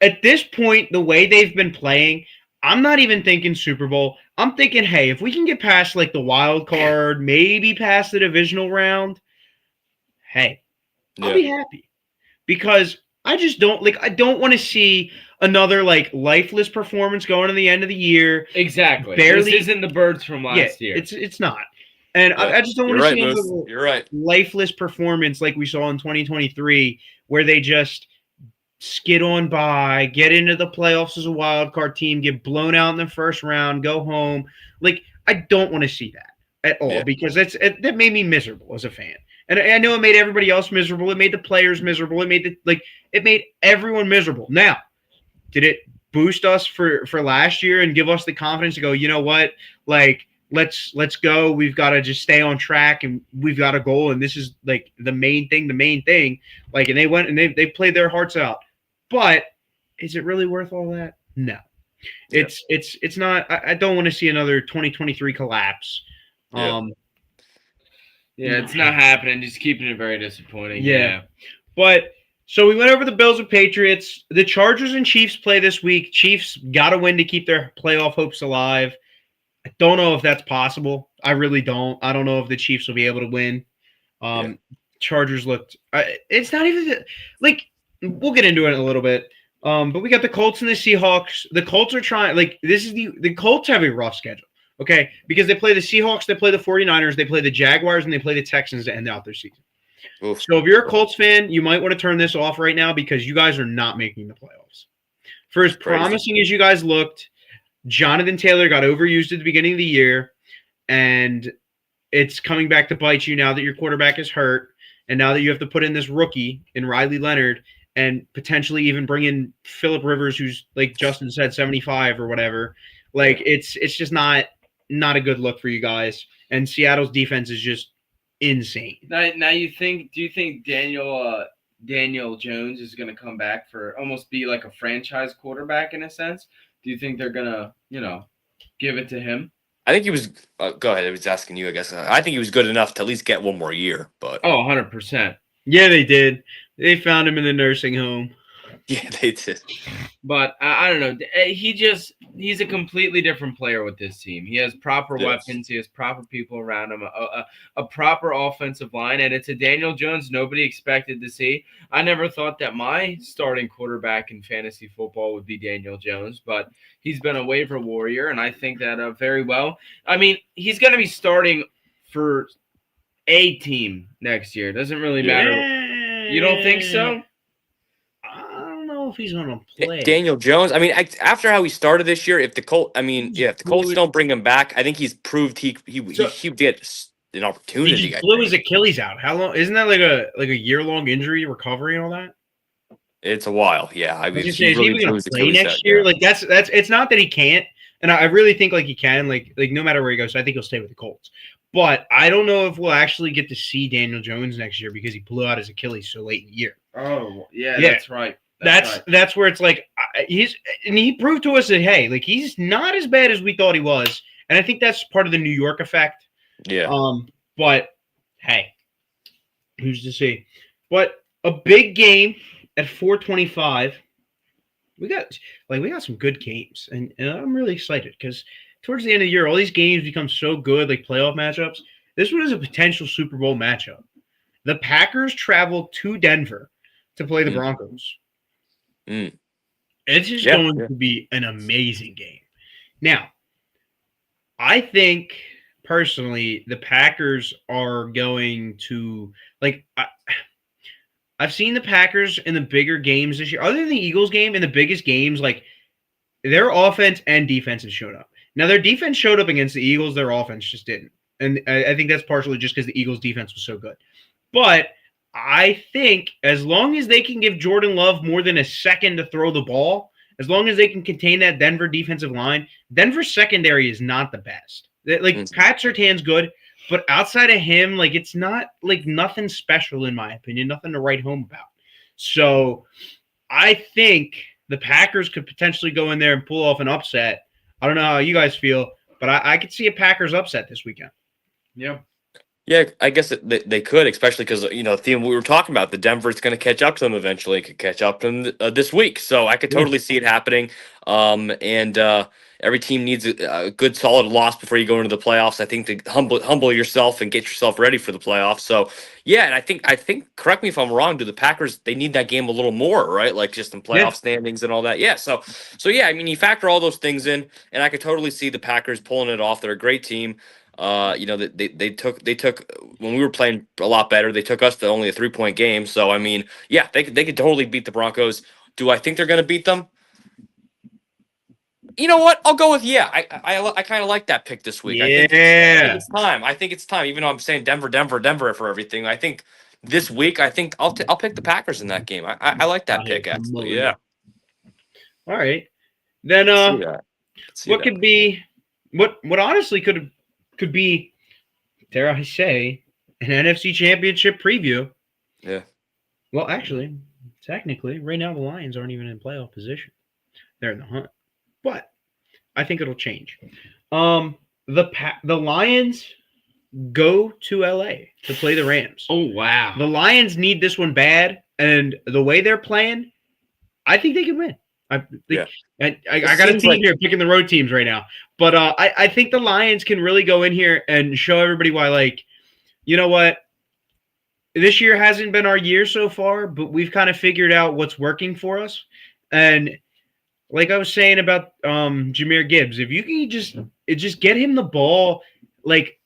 at this point, the way they've been playing, I'm not even thinking Super Bowl. I'm thinking, hey, if we can get past like the wild card, maybe past the divisional round, hey, I'll be happy. Because I just don't I don't want to see another like lifeless performance going to the end of the year. Exactly. Barely, this isn't the Birds from last year. It's not. And I just don't want to see another lifeless performance like we saw in 2023 where they just skid on by, get into the playoffs as a wild card team, get blown out in the first round, go home. Like, I don't want to see that at all because that made me miserable as a fan. And I know it made everybody else miserable. It made the players miserable. It made everyone miserable. Now, did it boost us for last year and give us the confidence to go, you know what? Like, let's go. We've got to just stay on track and we've got a goal. And this is like the main thing. Like, and they went and they played their hearts out. But is it really worth all that? No. It's not. I don't want to see another 2023 collapse. It's not happening. Just keeping it very disappointing. Yeah. But so we went over the Bills and Patriots. The Chargers and Chiefs play this week. Chiefs got to win to keep their playoff hopes alive. I don't know if that's possible. I really don't. I don't know if the Chiefs will be able to win. Chargers looked. It's not even like. We'll get into it in a little bit. But we got the Colts and the Seahawks. The Colts are trying, the Colts have a rough schedule, okay? Because they play the Seahawks, they play the 49ers, they play the Jaguars, and they play the Texans to end out their season. Oof. So if you're a Colts fan, you might want to turn this off right now because you guys are not making the playoffs. For as promising as you guys looked, Jonathan Taylor got overused at the beginning of the year, and it's coming back to bite you now that your quarterback is hurt, and now that you have to put in this rookie in Riley Leonard, and potentially even bring in Phillip Rivers, who's like Justin said, 75 or whatever. Like it's just not a good look for you guys. And Seattle's defense is just insane. Now do you think Daniel Jones is going to come back for almost be like a franchise quarterback in a sense? Do you think they're going to, give it to him? I think he was go ahead. I was asking you, I guess. I think he was good enough to at least get one more year, but 100%. Yeah, they did. They found him in the nursing home. Yeah, they did. But I don't know. He's a completely different player with this team. He has proper weapons. He has proper people around him, a proper offensive line. And it's a Daniel Jones nobody expected to see. I never thought that my starting quarterback in fantasy football would be Daniel Jones, but he's been a waiver warrior, and I think that very well. I mean, he's going to be starting for a team next year. Doesn't really matter. You don't think so? I don't know if he's going to play. Daniel Jones. I mean, after how he started this year, if the Colts don't bring him back, I think he's proved he get an opportunity. He blew his Achilles out. How long? Isn't that like a year-long injury recovery and all that? It's a while. Yeah, I mean, is he going to play next year? Like that's. It's not that he can't, and I really think like he can. Like no matter where he goes, I think he'll stay with the Colts. But I don't know if we'll actually get to see Daniel Jones next year because he blew out his Achilles so late in the year. Oh, yeah. That's right. That's where it's like he proved to us that, hey, like he's not as bad as we thought he was. And I think that's part of the New York effect. Yeah. But hey, who's to see? But a big game at 4:25. We got some good games, and I'm really excited because towards the end of the year, all these games become so good, like playoff matchups. This one is a potential Super Bowl matchup. The Packers travel to Denver to play the Broncos. It's just going to be an amazing game. Now, I think personally the Packers are going to I've seen the Packers in the bigger games this year. Other than the Eagles game, in the biggest games, like their offense and defense have showed up. Now, their defense showed up against the Eagles. Their offense just didn't. And I think that's partially just because the Eagles' defense was so good. But I think as long as they can give Jordan Love more than a second to throw the ball, as long as they can contain that Denver defensive line, Denver's secondary is not the best. Pat Surtain's good, but outside of him, like it's not like nothing special in my opinion, nothing to write home about. So I think the Packers could potentially go in there and pull off an upset. I don't know how you guys feel, But I could see a Packers upset this weekend. Yeah. Yeah, I guess they could, especially because, the theme we were talking about, the Denver's going to catch up to them eventually. It could catch up to them this week. So I could totally see it happening. And every team needs a good, solid loss before you go into the playoffs, I think, to humble yourself and get yourself ready for the playoffs. So, yeah, and I think, correct me if I'm wrong, do the Packers, they need that game a little more, right? Like just in playoff standings and all that. Yeah, so yeah, I mean, you factor all those things in, and I could totally see the Packers pulling it off. They're a great team. They took when we were playing a lot better. They took us to only a 3-point game. So I mean, yeah, they could totally beat the Broncos. Do I think they're going to beat them? You know what? I'll go with yeah. I kind of like that pick this week. Yeah. I think it's time. I think it's time. Even though I'm saying Denver for everything, I think this week I'll pick the Packers in that game. I like that pick actually. Yeah. All right. Then what could be what honestly could be, dare I say, an NFC Championship preview. Yeah. Well, actually, technically, right now the Lions aren't even in playoff position. They're in the hunt. But I think it'll change. The Lions go to LA to play the Rams. Oh, wow. The Lions need this one bad, and the way they're playing, I think they can win. I got a team here picking the road teams right now. But I think the Lions can really go in here and show everybody why, like, you know what? This year hasn't been our year so far, but we've kind of figured out what's working for us. And like I was saying about Jahmyr Gibbs, if you can just get him the ball, like,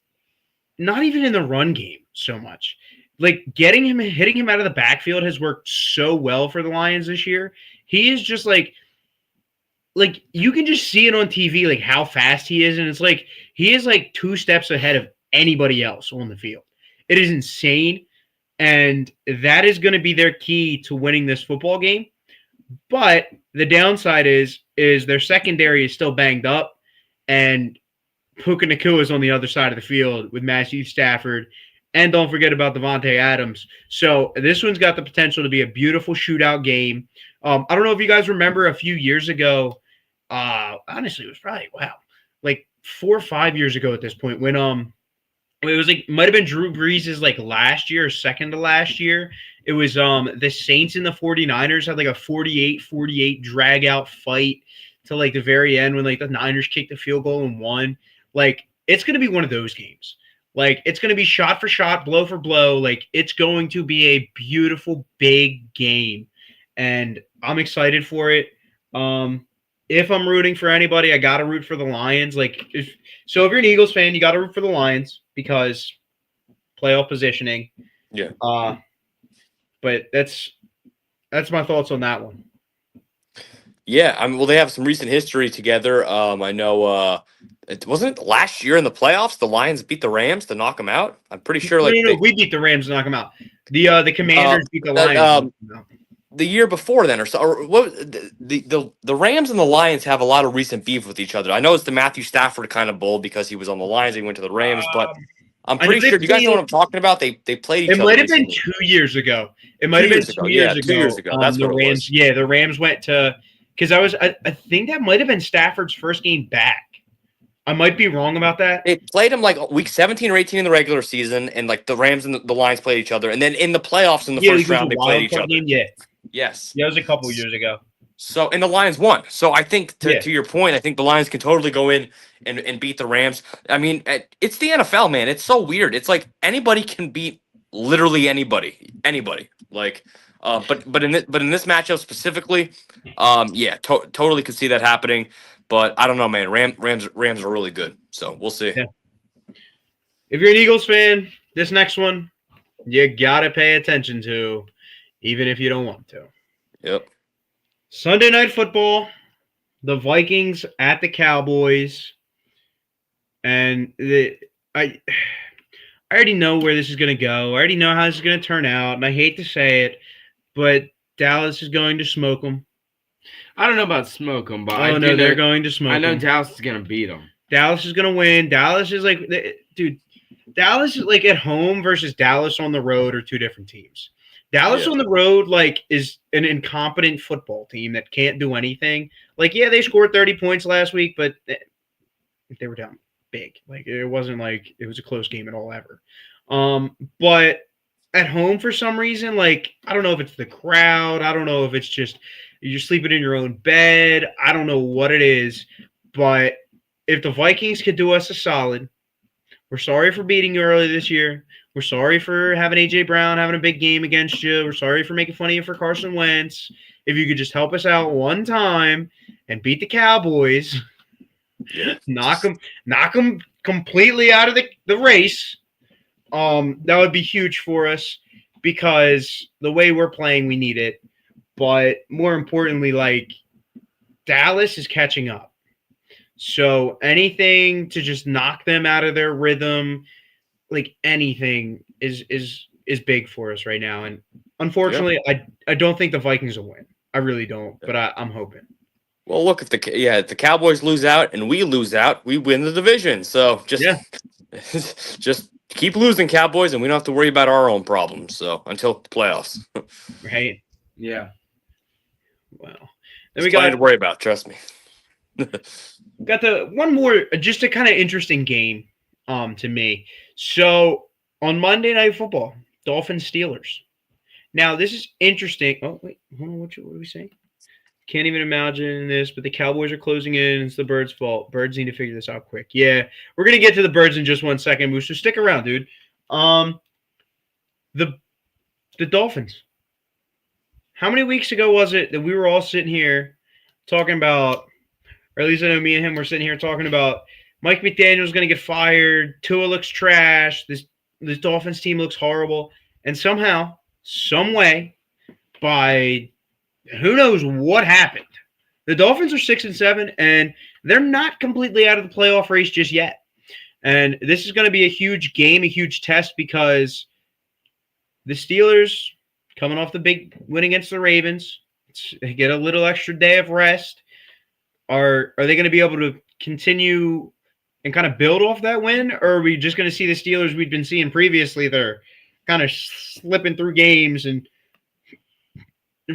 not even in the run game so much. Like, hitting him out of the backfield has worked so well for the Lions this year. He is just like you can just see it on TV, like how fast he is, and it's like he is like 2 steps ahead of anybody else on the field. It is insane, and that is going to be their key to winning this football game. But the downside is their secondary is still banged up, and Puka Nacua is on the other side of the field with Matthew Stafford, and don't forget about Devontae Adams. So this one's got the potential to be a beautiful shootout game. I don't know if you guys remember a few years ago. Honestly, it was probably like 4 or 5 years ago at this point when it was like might have been Drew Brees' like last year or second to last year. It was the Saints and the 49ers had like a 48-48 drag out fight to like the very end when like the Niners kicked the field goal and won. Like, it's going to be one of those games. Like, it's going to be shot for shot, blow for blow. Like, it's going to be a beautiful big game, and I'm excited for it. If I'm rooting for anybody, I got to root for the Lions. Like, if you're an Eagles fan, you got to root for the Lions because playoff positioning. Yeah. But that's my thoughts on that one. Yeah, I mean, well, they have some recent history together. I know it wasn't last year in the playoffs. The Lions beat the Rams to knock them out. I'm pretty sure. Like, we beat the Rams to knock them out. The Commanders beat the Lions. The year before then, or what? The Rams and the Lions have a lot of recent beef with each other. I know it's the Matthew Stafford kind of bull because he was on the Lions and he went to the Rams, but I'm pretty sure. Do you guys know what I'm talking about? They played each other. It might have been 2 years ago. It might have been 2 years ago. 2 years ago. That's the what Rams. it was. Yeah, the Rams went to because I think that might have been Stafford's first game back. I might be wrong about that. They played him like week 17 or 18 in the regular season, and like the Rams and the Lions played each other, and then in the playoffs in the first round they played each other. Yeah. Yes. Yeah, it was a couple years ago. So, and the Lions won. So I think to your point, I think the Lions can totally go in and beat the Rams. I mean, it's the NFL, man. It's so weird. It's like anybody can beat literally anybody. Like, but in this matchup specifically, totally could see that happening. But I don't know, man. Rams are really good. So we'll see. Yeah. If you're an Eagles fan, this next one you gotta pay attention to, even if you don't want to. Yep. Sunday Night Football, the Vikings at the Cowboys, and I already know where this is going to go. I already know how this is going to turn out, and I hate to say it, but Dallas is going to smoke them. I don't know about smoke them, but they're going to smoke them. I know Dallas is going to beat them. Dallas is going to win. Dallas is like, dude, Dallas is like at home versus Dallas on the road are two different teams. Dallas on the road, like, is an incompetent football team that can't do anything. Like, yeah, they scored 30 points last week, but if they were down big. Like it wasn't like it was a close game at all ever. But at home for some reason, like I don't know if it's the crowd, I don't know if it's just you're sleeping in your own bed, I don't know what it is, but if the Vikings could do us a solid, we're sorry for beating you early this year. We're sorry for having A.J. Brown having a big game against you. We're sorry for making fun of you for Carson Wentz. If you could just help us out one time and beat the Cowboys, knock them completely out of the race, that would be huge for us because the way we're playing, we need it. But more importantly, like Dallas is catching up. So anything to just knock them out of their rhythm, like anything is big for us right now. And unfortunately, I don't think the Vikings will win. I really don't, but I'm hoping. Well, look, if the Cowboys lose out and we lose out, we win the division. So just keep losing, Cowboys, and we don't have to worry about our own problems. So until the playoffs, right? Yeah. Well, then we got to worry about. Trust me. Got the one more, just a kind of interesting game, to me. So on Monday Night Football, Dolphins Steelers. Now this is interesting. Oh wait, hold on. What are we saying? Can't even imagine this, but the Cowboys are closing in. It's the Birds' fault. Birds need to figure this out quick. Yeah, we're gonna get to the Birds in just 1 second, Moose. So stick around, dude. The Dolphins. How many weeks ago was it that we were all sitting here talking about, or at least I know me and him were sitting here talking about Mike McDaniel's going to get fired. Tua looks trash. This Dolphins team looks horrible. And somehow, some way, by who knows what happened, the Dolphins are 6-7, and they're not completely out of the playoff race just yet. And this is going to be a huge game, a huge test, because the Steelers, coming off the big win against the Ravens, they get a little extra day of rest. Are they going to be able to continue and kind of build off that win, or are we just going to see the Steelers we've been seeing previously that are kind of slipping through games and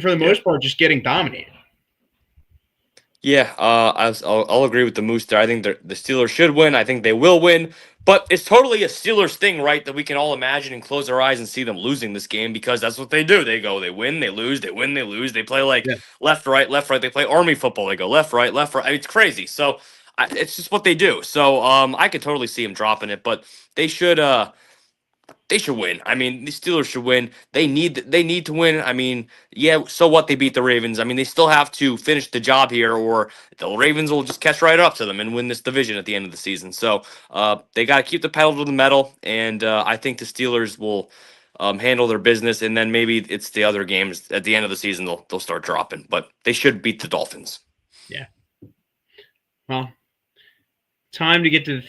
for the most part just getting dominated? Yeah, I'll agree with the Moose there. I think the Steelers should win. I think they will win. But it's totally a Steelers thing, right, that we can all imagine and close our eyes and see them losing this game because that's what they do. They go, they win, they lose, they win, they lose. They play like left, right, left, right. They play Army football. They go left, right, left, right. I mean, it's crazy. So it's just what they do. So I could totally see them dropping it, but they should win. I mean, the Steelers should win. They need to win. I mean, yeah, so what? They beat the Ravens. I mean, they still have to finish the job here, or the Ravens will just catch right up to them and win this division at the end of the season. So they got to keep the pedal to the metal, and I think the Steelers will handle their business, and then maybe it's the other games at the end of the season they'll start dropping. But they should beat the Dolphins. Yeah. Well, time to get to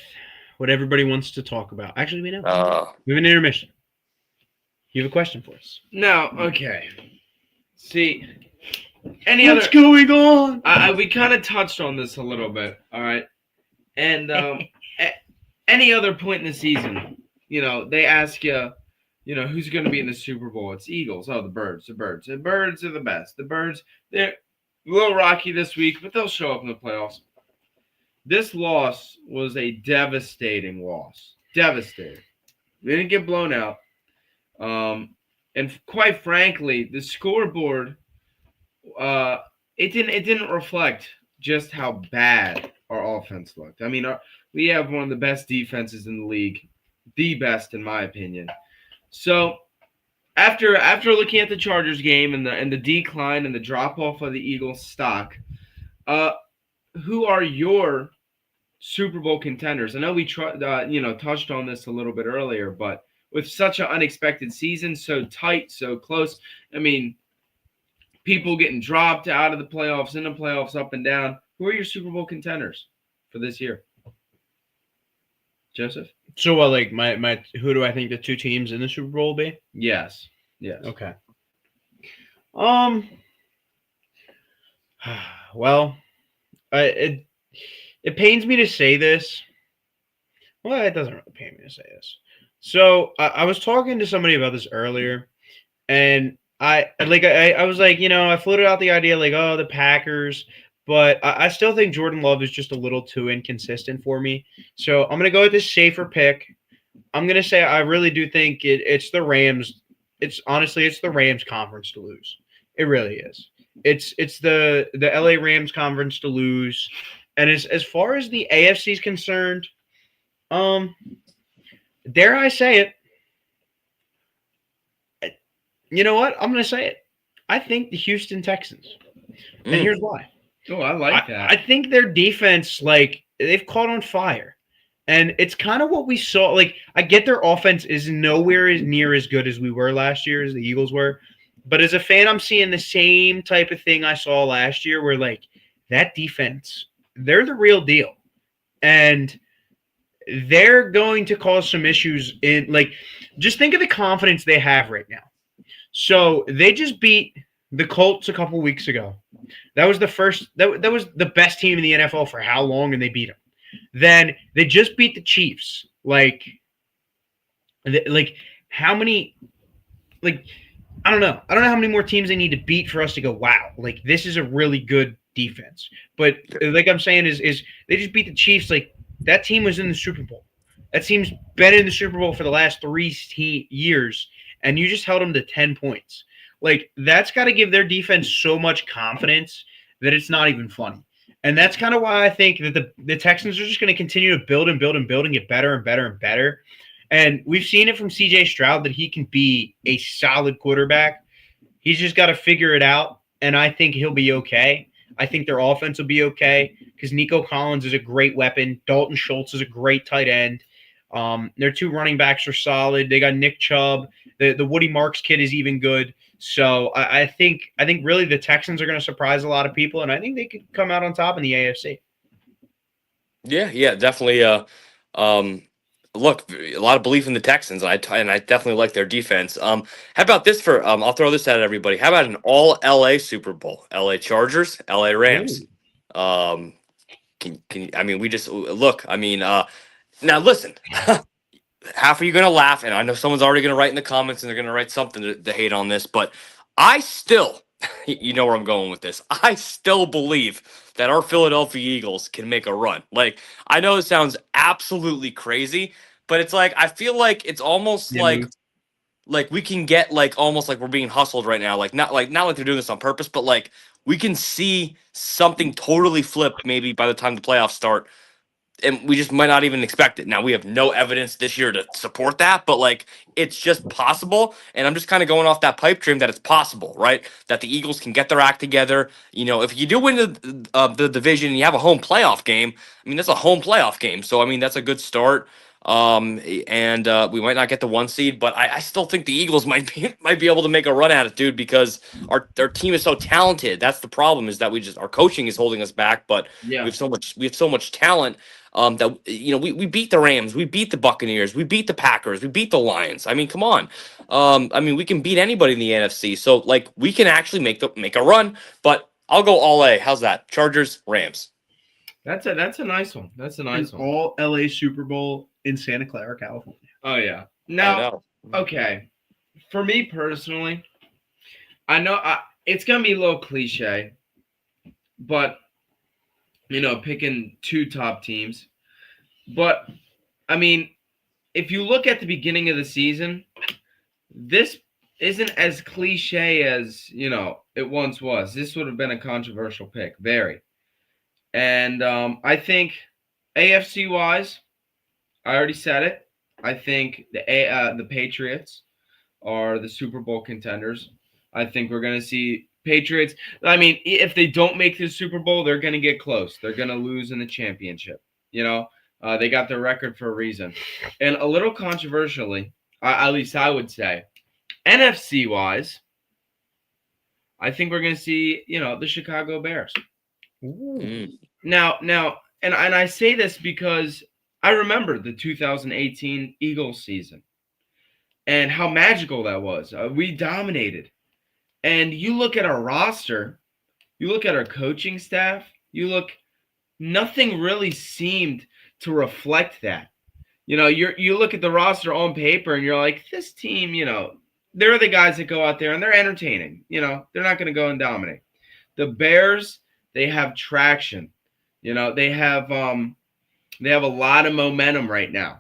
what everybody wants to talk about. Actually, we know. We have an intermission. You have a question for us? No. Okay. See, what's going on? We kind of touched on this a little bit. All right. And at any other point in the season, they ask you, who's going to be in the Super Bowl? It's Eagles. Oh, the Birds. The Birds. The Birds are the best. The Birds, they're a little rocky this week, but they'll show up in the playoffs. This loss was a devastating loss. Devastating. They didn't get blown out. And quite frankly, the scoreboard, it didn't reflect just how bad our offense looked. I mean, we have one of the best defenses in the league, the best in my opinion. So after looking at the Chargers game and the decline and the drop off of the Eagles stock, who are your Super Bowl contenders? I know we touched on this a little bit earlier, but with such an unexpected season, so tight, so close, I mean, people getting dropped out of the playoffs, in the playoffs, up and down. Who are your Super Bowl contenders for this year? Joseph? So, like my who do I think the two teams in the Super Bowl will be? Yes. Okay. Well, it pains me to say this. Well, it doesn't really pain me to say this. So I was talking to somebody about this earlier, and I was like, I floated out the idea like, oh, the Packers, but I still think Jordan Love is just a little too inconsistent for me. So I'm going to go with this safer pick. I'm going to say I really do think it's the Rams. It's the Rams conference to lose. It really is. It's the LA Rams conference to lose. And as far as the AFC is concerned, dare I say it? You know what? I'm going to say it. I think the Houston Texans. And here's why. Oh, I like that. I think their defense, they've caught on fire. And it's kind of what we saw. I get their offense is nowhere near as good as we were last year, as the Eagles were. But as a fan, I'm seeing the same type of thing I saw last year where, that defense, they're the real deal. And they're going to cause some issues in, just think of the confidence they have right now. So they just beat the Colts a couple weeks ago. That was that was the best team in the NFL for how long, and they beat them. Then they just beat the Chiefs. How many? I don't know. I don't know how many more teams they need to beat for us to go, wow, this is a really good defense. But I'm saying is they just beat the Chiefs. That team was in the Super Bowl. That team's been in the Super Bowl for the last 3 years, and you just held them to 10 points. That's got to give their defense so much confidence that it's not even funny. And that's kind of why I think that the Texans are just going to continue to build and build and build and get better and better and better. And we've seen it from C.J. Stroud that he can be a solid quarterback. He's just got to figure it out, and I think he'll be okay. I think their offense will be okay because Nico Collins is a great weapon. Dalton Schultz is a great tight end. Their 2 running backs are solid. They got Nick Chubb. The Woody Marks kid is even good. So I think really the Texans are going to surprise a lot of people, and I think they could come out on top in the AFC. Yeah, definitely. Look, a lot of belief in the Texans, and I definitely like their defense. How about this for? I'll throw this at everybody. How about an all LA Super Bowl? LA Chargers, LA Rams. I mean, we just look. I mean, now listen. Half of you going to laugh, and I know someone's already going to write in the comments, and they're going to write something to hate on this, but I still, you know where I'm going with this, I still believe that our Philadelphia Eagles can make a run. I know it sounds absolutely crazy, but it's I feel like it's almost like we can get almost like we're being hustled right now. Not like they're doing this on purpose, but we can see something totally flip maybe by the time the playoffs start. And we just might not even expect it. Now, we have no evidence this year to support that, but it's just possible. And I'm just kind of going off that pipe dream that it's possible, right? That the Eagles can get their act together. If you do win the division and you have a home playoff game, I mean, that's a home playoff game. So, I mean, that's a good start. And we might not get the 1 seed, but I still think the Eagles might be able to make a run at it, dude, because our team is so talented. That's the problem, is that our coaching is holding us back, but we have so much talent. That we beat the Rams, we beat the Buccaneers, we beat the Packers, we beat the Lions. I mean, come on. I mean, we can beat anybody in the NFC. So we can actually make a run. But I'll go all A. How's that? Chargers, Rams. That's a nice one. That's a nice one. All LA Super Bowl in Santa Clara, California. Oh yeah. Now, okay. For me personally, I know it's gonna be a little cliche, but picking 2 top teams. But, I mean, if you look at the beginning of the season, this isn't as cliche as, it once was. This would have been a controversial pick, very. And I think AFC-wise, I already said it. I think the Patriots are the Super Bowl contenders. I think we're going to see Patriots. I mean, if they don't make the Super Bowl, they're going to get close. They're going to lose in the championship. They got their record for a reason. And a little controversially, at least I would say, NFC-wise, I think we're going to see, the Chicago Bears. Now, and I say this because I remember the 2018 Eagles season and how magical that was. We dominated. And you look at our roster, you look at our coaching staff, nothing really seemed to reflect that. You look at the roster on paper and you're like, this team, they're the guys that go out there and they're entertaining. They're not going to go and dominate. The Bears, They have traction. They have a lot of momentum right now.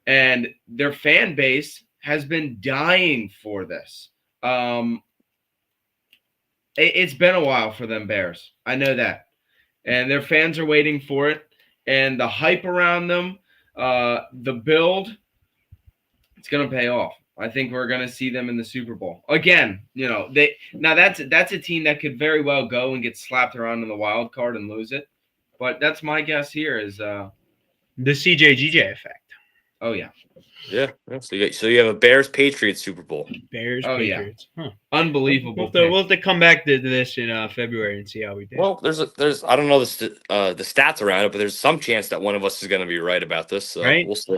And their fan base has been dying for this. It's been a while for them Bears. I know that. And their fans are waiting for it. And the hype around them, the build, it's going to pay off. I think we're going to see them in the Super Bowl. Again, that's a team that could very well go and get slapped around in the wild card and lose it. But that's my guess here is the CJGJ effect. Oh, yeah. Yeah. So you have a Bears-Patriots Super Bowl. Patriots. Yeah. Huh. Unbelievable. We'll have to come back to this in February and see how we did. Well, there's I don't know the stats around it, but there's some chance that one of us is going to be right about this. So right? We'll see.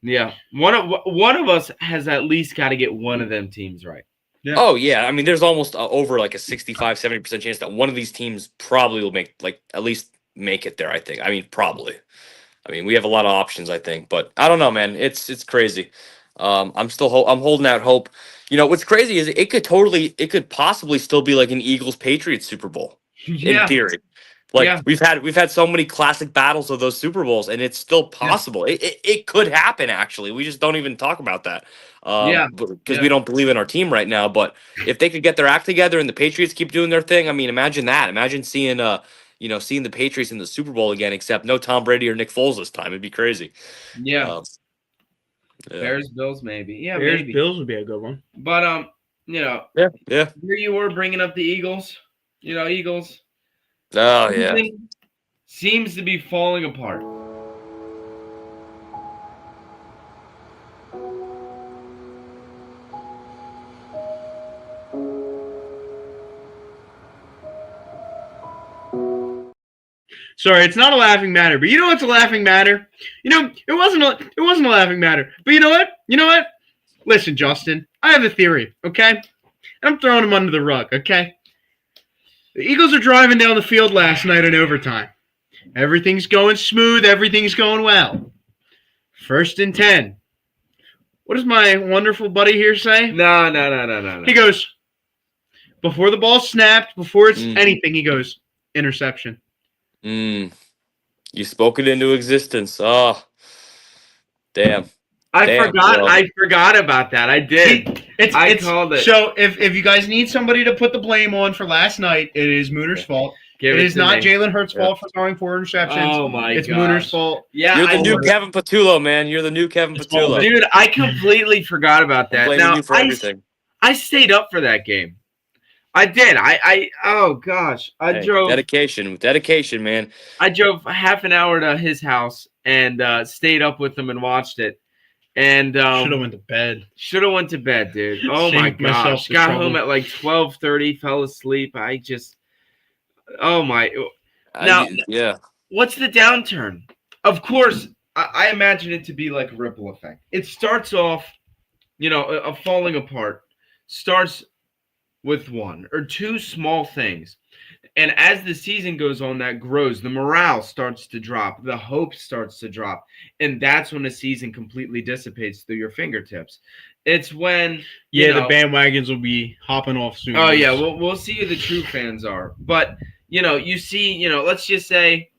Yeah. One of us has at least got to get one of them teams right. Yeah. Oh, yeah. I mean, there's almost over like a 65-70% chance that one of these teams probably will at least make it there, I think. I mean, probably. I mean, we have a lot of options, I think, but I don't know, man. It's crazy. I'm holding out hope. What's crazy is it could possibly still be like an Eagles-Patriots Super Bowl in theory. We've had so many classic battles of those Super Bowls, and it's still possible. Yeah. It could happen, actually. We just don't even talk about that because we don't believe in our team right now. But if they could get their act together and the Patriots keep doing their thing, I mean, imagine that. Imagine seeing seeing the Patriots in the Super Bowl again, except no Tom Brady or Nick Foles this time. It'd be crazy. Yeah. Bears, Bills, maybe. Yeah, Bears, maybe. Bills would be a good one. But Yeah. Here you were bringing up the Eagles. Eagles. Oh yeah. Seems to be falling apart. Sorry, it's not a laughing matter, but you know what's a laughing matter? It wasn't a laughing matter. But you know what? Listen, Justin, I have a theory, okay? And I'm throwing him under the rug, okay? The Eagles are driving down the field last night in overtime. Everything's going smooth, everything's going well. 1st and 10. What does my wonderful buddy here say? No. He goes, before the ball snapped, before it's anything, he goes, interception. You spoke it into existence. Oh, damn. I forgot about that. I did. I called it. So if you guys need somebody to put the blame on for last night, it is Mooner's fault. It is not Jalen Hurts' fault for throwing 4 interceptions. Oh my god. It's Mooner's fault. Yeah. You're the new Kevin Patullo, man. You're the new Kevin Patullo. Dude, I completely forgot about that. Blaming you for everything. I stayed up for that game. I did. Oh gosh. I drove dedication, man. I drove half an hour to his house and stayed up with him and watched it. And should have went to bed, dude. Oh my gosh. Got home at like 12:30, fell asleep. Yeah. What's the downturn? Of course, I imagine it to be like a ripple effect. It starts off, a falling apart. Starts with 1 or 2 small things. And as the season goes on, that grows. The morale starts to drop. The hope starts to drop. And that's when the season completely dissipates through your fingertips. It's when the bandwagons will be hopping off soon. Oh yeah, we'll see who the true fans are. But you see, let's just say,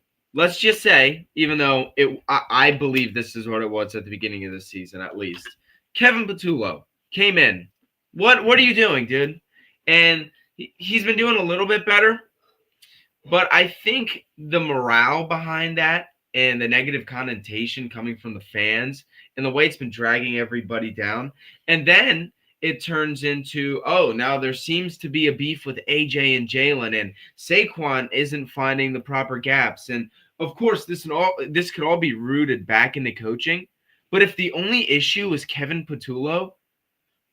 even though I believe this is what it was at the beginning of the season, at least. Kevin Patullo came in. What are you doing, dude? And he's been doing a little bit better. But I think the morale behind that and the negative connotation coming from the fans and the way it's been dragging everybody down. And then it turns into, now there seems to be a beef with AJ and Jalen, and Saquon isn't finding the proper gaps. And of course, this could all be rooted back into coaching. But if the only issue is Kevin Patullo,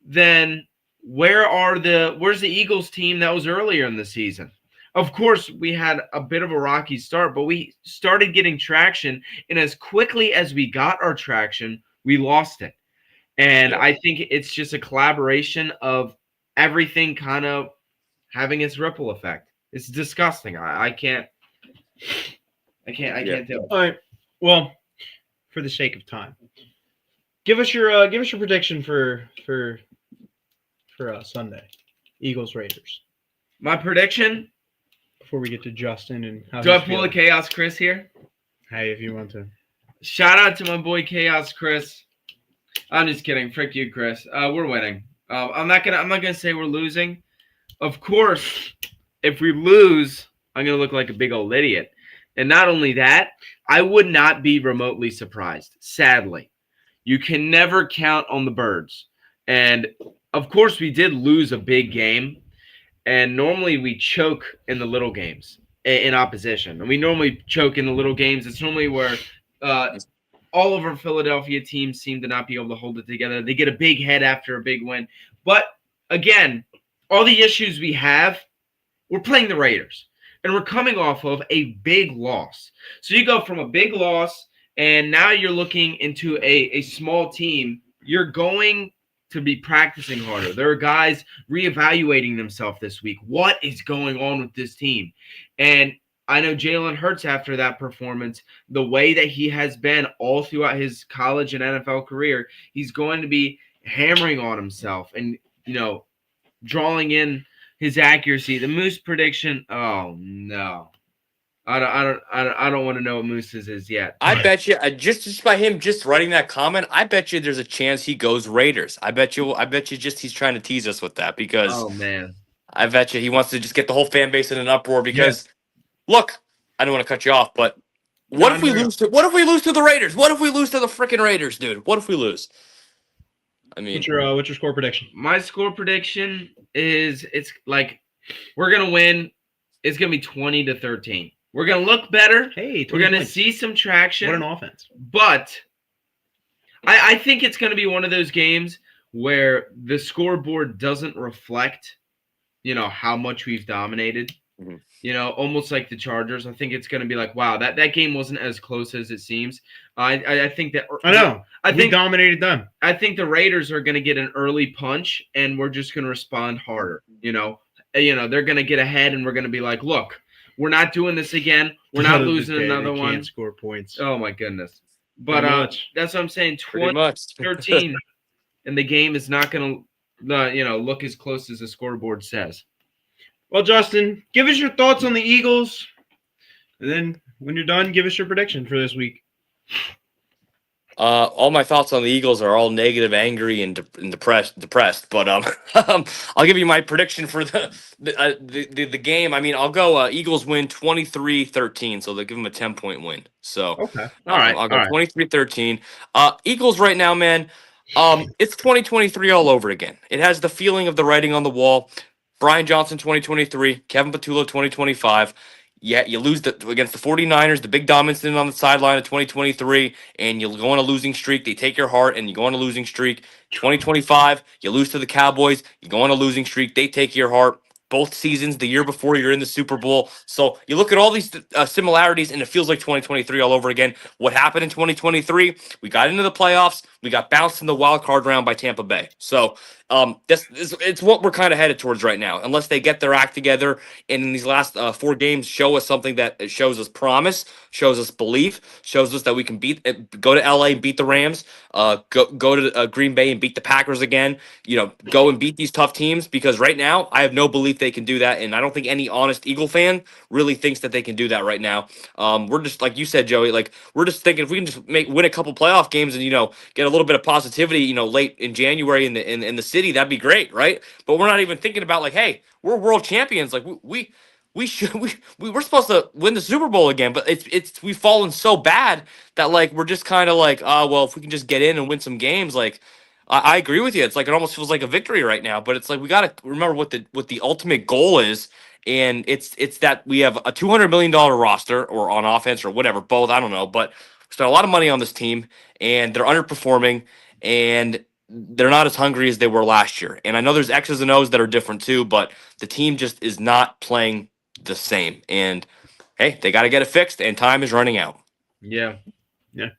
then where's the Eagles team that was earlier in the season? Of course, we had a bit of a rocky start, but we started getting traction. And as quickly as we got our traction, we lost it. And I think it's just a collaboration of everything kind of having its ripple effect. It's disgusting. I can't do it. All right. Well, for the sake of time, give us your prediction for Sunday, Eagles Raiders. My prediction. before we get to Justin and how Do I he's pull a feeling? Chaos Chris here? Hey, if you want to. Shout out to my boy Chaos Chris. I'm just kidding. Frick you, Chris. We're winning. I'm not gonna say we're losing. Of course, if we lose, I'm gonna look like a big old idiot. And not only that, I would not be remotely surprised. Sadly, you can never count on the birds. And of course, we did lose a big game. And normally we choke in the little games in opposition. And we normally choke in the little games. It's normally where all of our Philadelphia teams seem to not be able to hold it together. They get a big head after a big win. But again, all the issues we have, we're playing the Raiders. And we're coming off of a big loss. So you go from a big loss, and now you're looking into a small team. You're going to be practicing harder. There are guys reevaluating themselves this week. What is going on with this team? And I know Jalen Hurts, after that performance, the way that he has been all throughout his college and NFL career, he's going to be hammering on himself and, drawing in his accuracy. The Moose prediction, oh no. I don't want to know what Moose's is yet. I bet you just by him just writing that comment, I bet you there's a chance he goes Raiders. I bet you just he's trying to tease us with that because Oh man. I bet you he wants to just get the whole fan base in an uproar because look, I don't want to cut you off, but what if we lose to the Raiders? What if we lose to the freaking Raiders, dude? What if we lose? I mean, What's your score prediction? My score prediction is it's like we're gonna win. It's gonna be 20-13. We're gonna look better. Hey, we're gonna see some traction. What an offense! But I think it's gonna be one of those games where the scoreboard doesn't reflect, how much we've dominated. Mm-hmm. Almost like the Chargers. I think it's going to be like, wow, that game wasn't as close as it seems. I think that I know. We dominated them. I think the Raiders are going to get an early punch, and we're just going to respond harder. They're going to get ahead, and we're going to be like, look, we're not doing this again. We're not losing another one. Can't score points. Oh my goodness! But that's what I'm saying. 20-13, and the game is not going to, look as close as the scoreboard says. Well, Justin, give us your thoughts on the Eagles, and then when you're done, give us your prediction for this week. All my thoughts on the Eagles are all negative, angry, and depressed. But I'll give you my prediction for the game. I mean, I'll go Eagles win 23-13, so they'll give them a 10-point win. So okay, all right, I'll go 23-13. Eagles right now, man. It's 2023 all over again. It has the feeling of the writing on the wall. Brian Johnson 2023, Kevin Patullo 2025. Yeah, you lose against the 49ers, the big dominance on the sideline of 2023, and you go on a losing streak. They take your heart, and you go on a losing streak. 2025, you lose to the Cowboys. You go on a losing streak. They take your heart. Both seasons, the year before, you're in the Super Bowl. So you look at all these similarities, and it feels like 2023 all over again. What happened in 2023? We got into the playoffs. We got bounced in the wild card round by Tampa Bay. So it's what we're kind of headed towards right now. Unless they get their act together and in these last 4 games show us something that shows us promise, shows us belief, shows us that we can go to LA and beat the Rams, go to Green Bay and beat the Packers again. Go and beat these tough teams, because right now I have no belief they can do that, and I don't think any honest Eagle fan really thinks that they can do that right now. We're just, like you said, Joey, we're just thinking if we can just win a couple playoff games and get a little bit of positivity, late in January in the city, that'd be great, right? But we're not even thinking about hey, we're world champions. We're supposed to win the Super Bowl again, but we've fallen so bad that we're just kind of well, if we can just get in and win some games, I agree with you. It's it almost feels like a victory right now, but it's we got to remember what the ultimate goal is, and it's that we have a $200 million roster, or on offense or whatever, both, I don't know, but we spent a lot of money on this team, and they're underperforming, and they're not as hungry as they were last year. And I know there's X's and O's that are different too, but the team just is not playing the same. And hey, they got to get it fixed, and time is running out. Yeah. Yep.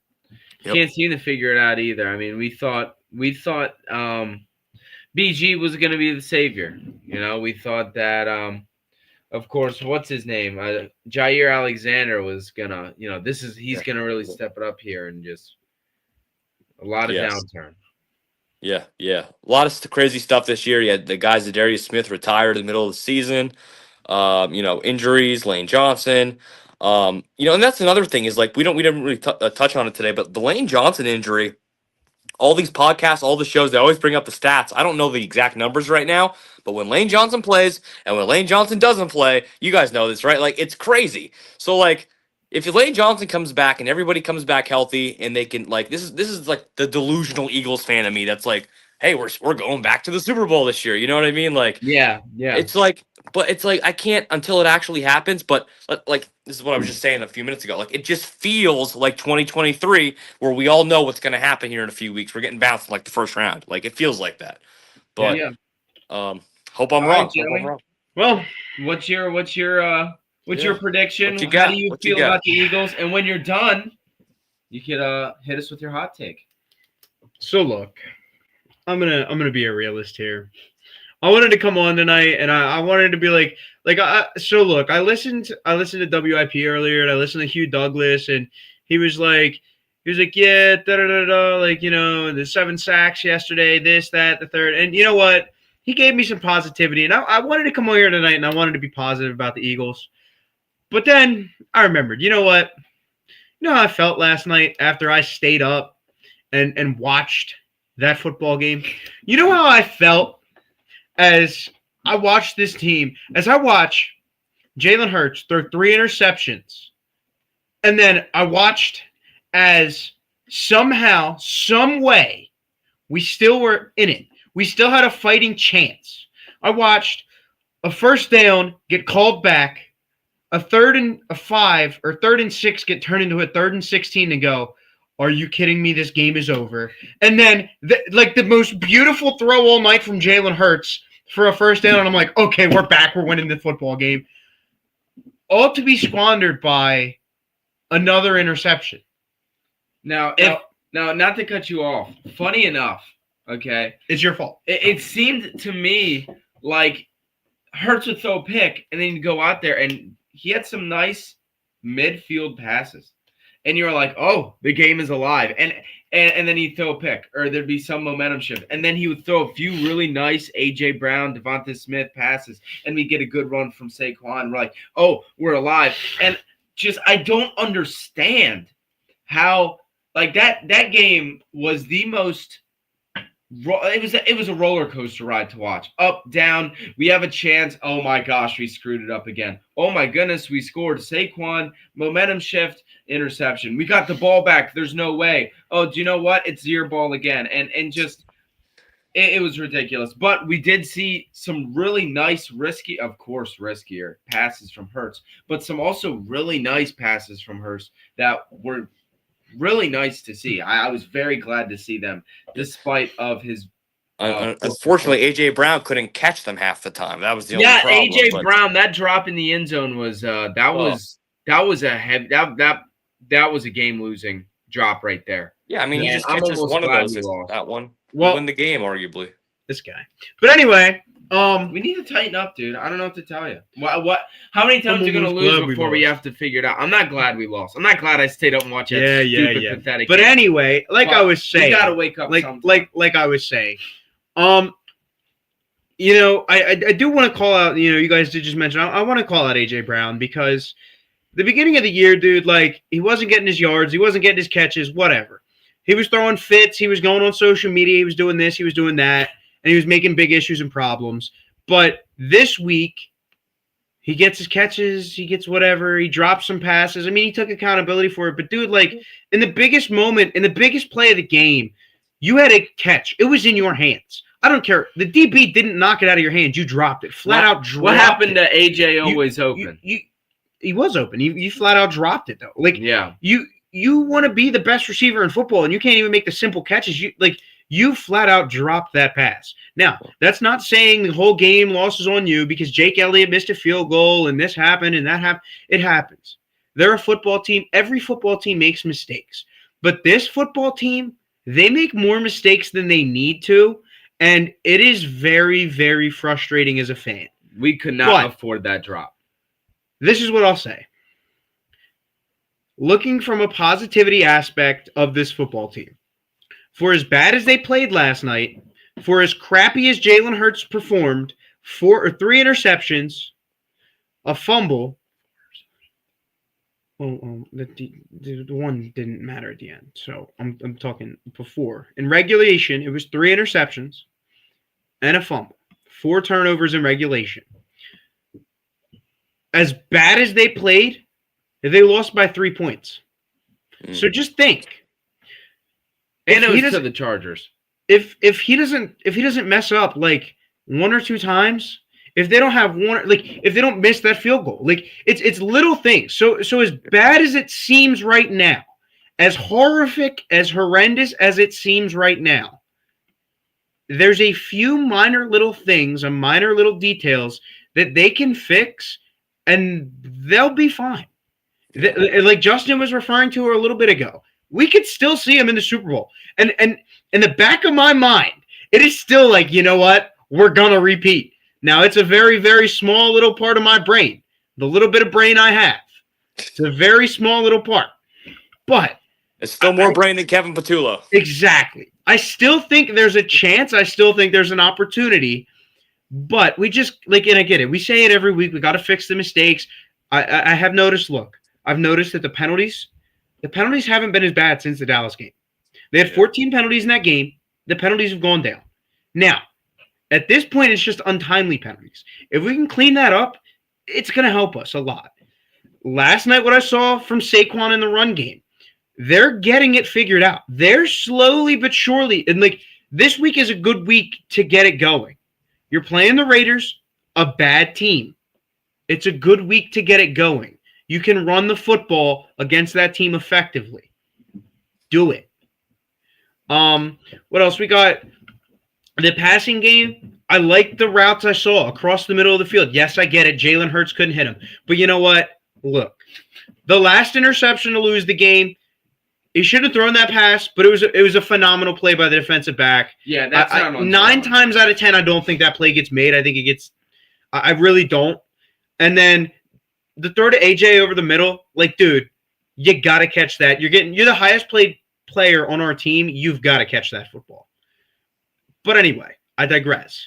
Can't seem to figure it out either. I mean, we thought BG was going to be the savior. We thought that of course, what's his name? Jair Alexander was gonna, he's gonna really step it up here, and just a lot of downturn. Yeah. A lot of crazy stuff this year. You had the guys, Darius Smith retired in the middle of the season. Injuries, Lane Johnson. And that's another thing is like we didn't really touch on it today, but the Lane Johnson injury. All these podcasts, all the shows, they always bring up the stats. I don't know the exact numbers right now, but when Lane Johnson plays and when Lane Johnson doesn't play, you guys know this, right? Like, it's crazy. So, like, if Lane Johnson comes back and everybody comes back healthy and they can, like, this is like the delusional Eagles fan of me that's like, hey, we're going back to the Super Bowl this year. You know what I mean? Like, Yeah. it's like, but it's like I can't until it actually happens. But like this is what I was just saying a few minutes ago. Like it just feels like 2023, where we all know what's going to happen here in a few weeks. We're getting bounced in like the first round. Like it feels like that. But hope I'm wrong. Joey. Hope I'm wrong. Well, What's your prediction? What you got? How do you What you feel got? about the Eagles? And when you're done, you could hit us with your hot take. so look, I'm gonna be a realist here. I wanted to come on tonight, and I wanted to be like so look. I listened to WIP earlier, and I listened to Hugh Douglas, and he was like, yeah, like the 7 sacks yesterday, this, that, the third, and you know what? He gave me some positivity, and I wanted to come on here tonight, and I wanted to be positive about the Eagles. But then I remembered, you know what? You know how I felt last night after I stayed up and watched that football game? You know how I felt as I watched this team, as I watch Jalen Hurts throw 3 interceptions, and then I watched as somehow, some way, we still were in it. We still had a fighting chance. I watched a first down get called back, a 3rd and 5 or 3rd and 6 get turned into a 3rd and 16 to go, are you kidding me? This game is over. And then the most beautiful throw all night from Jalen Hurts for a first down, and I'm like, okay, we're back. We're winning the football game. All to be squandered by another interception. Now, not to cut you off. Funny enough, okay, It's your fault. it seemed to me like Hurts would throw a pick, and then he'd go out there, and he had some nice midfield passes. And you're like, oh, the game is alive. And then he'd throw a pick, or there'd be some momentum shift. And then he would throw a few really nice A.J. Brown, Devonta Smith passes, and we get a good run from Saquon. We're like, oh, we're alive. And just I don't understand how like that game was the most it was a roller coaster ride to watch. Up, down, we have a chance. Oh my gosh, we screwed it up again. Oh my goodness, we scored. Saquon, momentum shift, interception. We got the ball back. There's no way. Oh, do you know what? It's your ball again. And just it was ridiculous. But we did see some really nice riskier passes from Hurts, but some also really nice passes from Hurts that were really nice to see. I was very glad to see them, despite of his. Unfortunately, A.J. Brown couldn't catch them half the time. That was the only problem. A.J. Brown, that drop in the end zone was that was a game losing drop right there. Yeah, I mean, he just catches one of those. That one will win the game, arguably. This guy. But anyway, we need to tighten up, dude. I don't know what to tell you. What? How many times are you gonna lose before we have to figure it out? I'm not glad we lost. I'm not glad I stayed up and watched that stupid, pathetic. But game. Anyway, I was saying, you gotta wake up. Like I was saying, I do want to call out. You guys did just mention. I want to call out AJ Brown because the beginning of the year, dude, like he wasn't getting his yards, he wasn't getting his catches, whatever. He was throwing fits. He was going on social media. He was doing this. He was doing that. And he was making big issues and problems. But this week, he gets his catches, he gets whatever, he drops some passes. I mean, he took accountability for it. But, dude, like, in the biggest moment, in the biggest play of the game, you had a catch. It was in your hands. I don't care. The DB didn't knock it out of your hands. You dropped it. Flat out dropped it. What happened to A.J. always open? He was open. You flat out dropped it, though. Like, yeah. You want to be the best receiver in football, and you can't even make the simple catches. You flat out dropped that pass. Now, that's not saying the whole game loss is on you because Jake Elliott missed a field goal and this happened and that happened. It happens. They're a football team. Every football team makes mistakes. But this football team, they make more mistakes than they need to, and it is very, very frustrating as a fan. We could not afford that drop. This is what I'll say. Looking from a positivity aspect of this football team, for as bad as they played last night, for as crappy as Jalen Hurts performed, 3 interceptions, a fumble. Well, the one didn't matter at the end. So I'm talking before. In regulation, it was 3 interceptions and a fumble. 4 turnovers in regulation. As bad as they played, they lost by 3 points. So just think. And it was to the Chargers. If he doesn't mess up like 1 or 2 times, if they don't have one, like if they don't miss that field goal, like it's little things. So as bad as it seems right now, as horrific, as horrendous as it seems right now, there's a few minor little things and minor little details that they can fix, and they'll be fine. Like Justin was referring to her a little bit ago, we could still see him in the Super Bowl. And in the back of my mind, it is still like, you know what? We're going to repeat. Now, it's a very, very small little part of my brain, the little bit of brain I have. It's a very small little part. But it's still more brain than Kevin Patullo. Exactly. I still think there's a chance. I still think there's an opportunity. But we just, like, and I get it. We say it every week. We got to fix the mistakes. I have noticed, I've noticed that the penalties haven't been as bad since the Dallas game. They had 14 penalties in that game. The penalties have gone down. Now, at this point, it's just untimely penalties. If we can clean that up, it's going to help us a lot. Last night, what I saw from Saquon in the run game, they're getting it figured out. They're slowly but surely, and like this week is a good week to get it going. You're playing the Raiders, a bad team. It's a good week to get it going. You can run the football against that team effectively. Do it. What else we got? The passing game, I like the routes I saw across the middle of the field. Yes, I get it. Jalen Hurts couldn't hit him. But you know what? Look, the last interception to lose the game, he should have thrown that pass, but it was a phenomenal play by the defensive back. Yeah, that's not on 9 times out of 10, I don't think that play gets made. I think it gets – I really don't. And then the throw to AJ over the middle, like, dude, you got to catch that. You're the highest paid player on our team. You've got to catch that football. But anyway, I digress.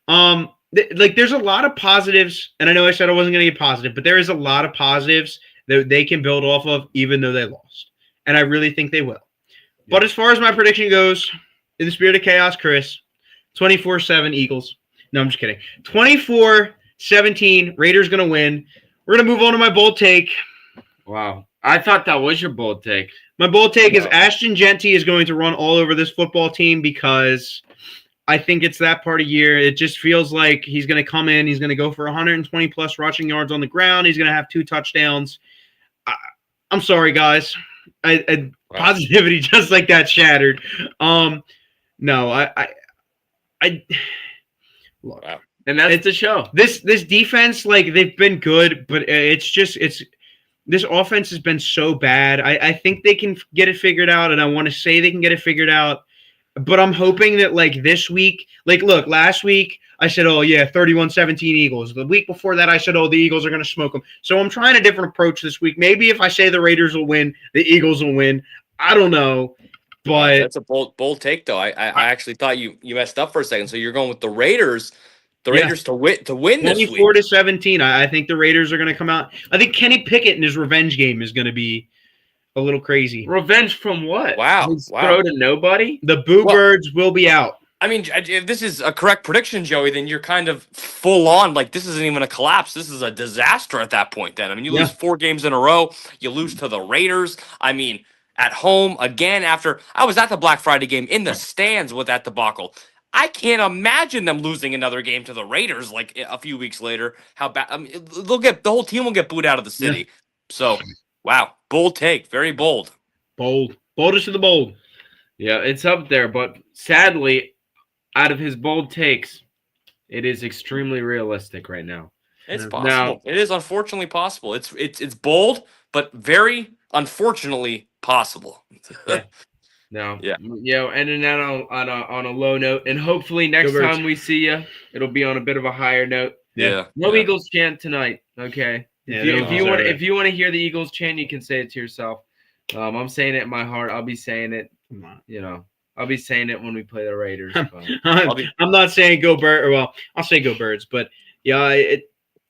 There's a lot of positives, and I know I said I wasn't going to get positive, but there is a lot of positives that they can build off of even though they lost. And I really think they will. Yeah. But as far as my prediction goes, in the spirit of chaos, Chris, 24-7 Eagles. No, I'm just kidding. 24-17, Raiders going to win. We're going to move on to my bold take. Wow. I thought that was your bold take. My bold take is Ashton Genty is going to run all over this football team because I think it's that part of year. It just feels like he's going to come in. He's going to go for 120-plus rushing yards on the ground. He's going to have 2 touchdowns. I'm sorry, guys. Positivity just like that shattered. No, look. Wow. And that's the show. This defense, like, they've been good, but this offense has been so bad. I think they can get it figured out, and I want to say they can get it figured out. But I'm hoping that, like, this week, like, look, last week I said, oh, yeah, 31-17 Eagles. The week before that I said, oh, the Eagles are going to smoke them. So I'm trying a different approach this week. Maybe if I say the Raiders will win, the Eagles will win. I don't know. But that's a bold take, though. I actually thought you messed up for a second. So you're going with the Raiders. The Raiders to win this week. 24-17. I think the Raiders are going to come out. I think Kenny Pickett in his revenge game is going to be a little crazy. Revenge from what? Wow. Throw to nobody? The Birds will be out. I mean, if this is a correct prediction, Joey, then you're kind of full on. Like, this isn't even a collapse. This is a disaster at that point then. I mean, you lose 4 games in a row. You lose to the Raiders. I mean, at home again after – I was at the Black Friday game in the stands with that debacle. I can't imagine them losing another game to the Raiders like a few weeks later. How bad? I mean, the whole team will get booed out of the city. Yeah. So, wow, bold take, very bold. Boldest of the bold. Yeah, it's up there, but sadly, out of his bold takes, it is extremely realistic right now. It's possible. Now, it is unfortunately possible. It's bold, but very unfortunately possible. Yeah. No, ending that on a low note, and hopefully next time we see you, it'll be on a bit of a higher note. Yeah. No Eagles chant tonight, okay? If you want to hear the Eagles chant, you can say it to yourself. I'm saying it in my heart. I'll be saying it. I'll be saying it when we play the Raiders. I'm not saying go Birds. Well, I'll say go Birds, but yeah,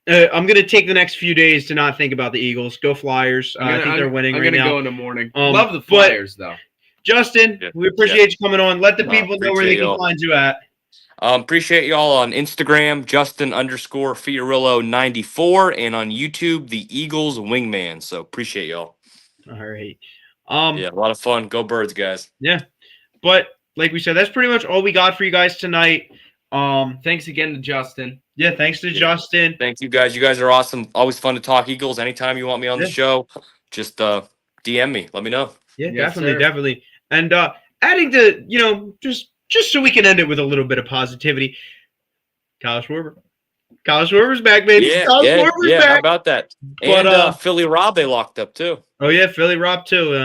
I'm going to take the next few days to not think about the Eagles. Go Flyers. I think they're winning right now. I'm going to go in the morning. Love the Flyers, though. Justin, we appreciate you coming on. Let the people know where they can y'all. find you at. Appreciate y'all on Instagram, Justin_Fiorillo94, and on YouTube, the Eagles Wingman. So appreciate y'all. All right. Yeah, a lot of fun. Go Birds, guys. Yeah. But like we said, that's pretty much all we got for you guys tonight. Thanks again to Justin. Yeah, thanks to Justin. Thank you guys. You guys are awesome. Always fun to talk Eagles. Anytime you want me on the show, just DM me. Let me know. Yeah, definitely. And adding to, just so we can end it with a little bit of positivity, Kyle Schwarber's back, baby. Yeah, Schwarber's back. How about that? And But, Philly Rob, they locked up too. Oh yeah, Philly Rob too.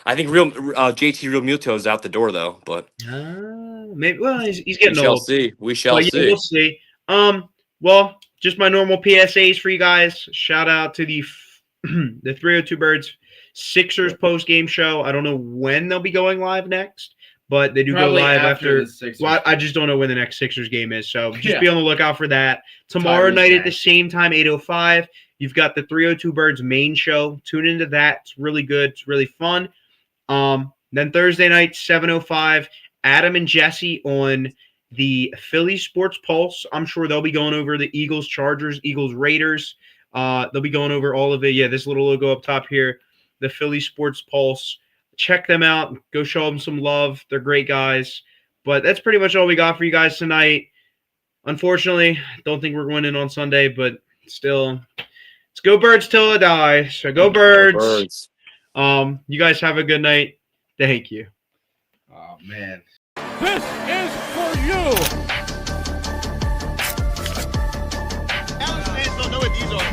I think JT Real Muto is out the door though, but maybe. Well, he's getting old. We shall see. We'll see. Well, just my normal PSAs for you guys. Shout out to the 302 Birds Sixers post game show. I don't know when they'll be going live next, but they do Probably go live after. the Sixers. Well, I just don't know when the next Sixers game is, so just be on the lookout for that. Tomorrow night at the same time, 8:05. You've got the 302 Birds main show. Tune into that. It's really good. It's really fun. Then Thursday night, 7:05, Adam and Jesse on the Philly Sports Pulse. I'm sure they'll be going over the Eagles, Chargers, Eagles, Raiders. They'll be going over all of it. Yeah, this little logo up top here, the Philly Sports Pulse. Check them out. Go show them some love. They're great guys. But that's pretty much all we got for you guys tonight. Unfortunately, don't think we're winning on Sunday, but still, it's go Birds till I die. So go Birds. You guys have a good night. Thank you. Oh, man. This is for you. Alice fans don't know what these are.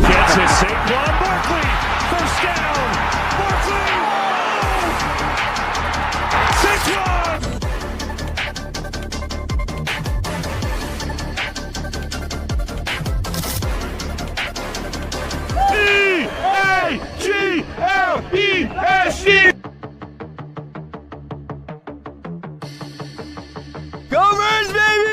Gets it, Saquon Barkley. First down.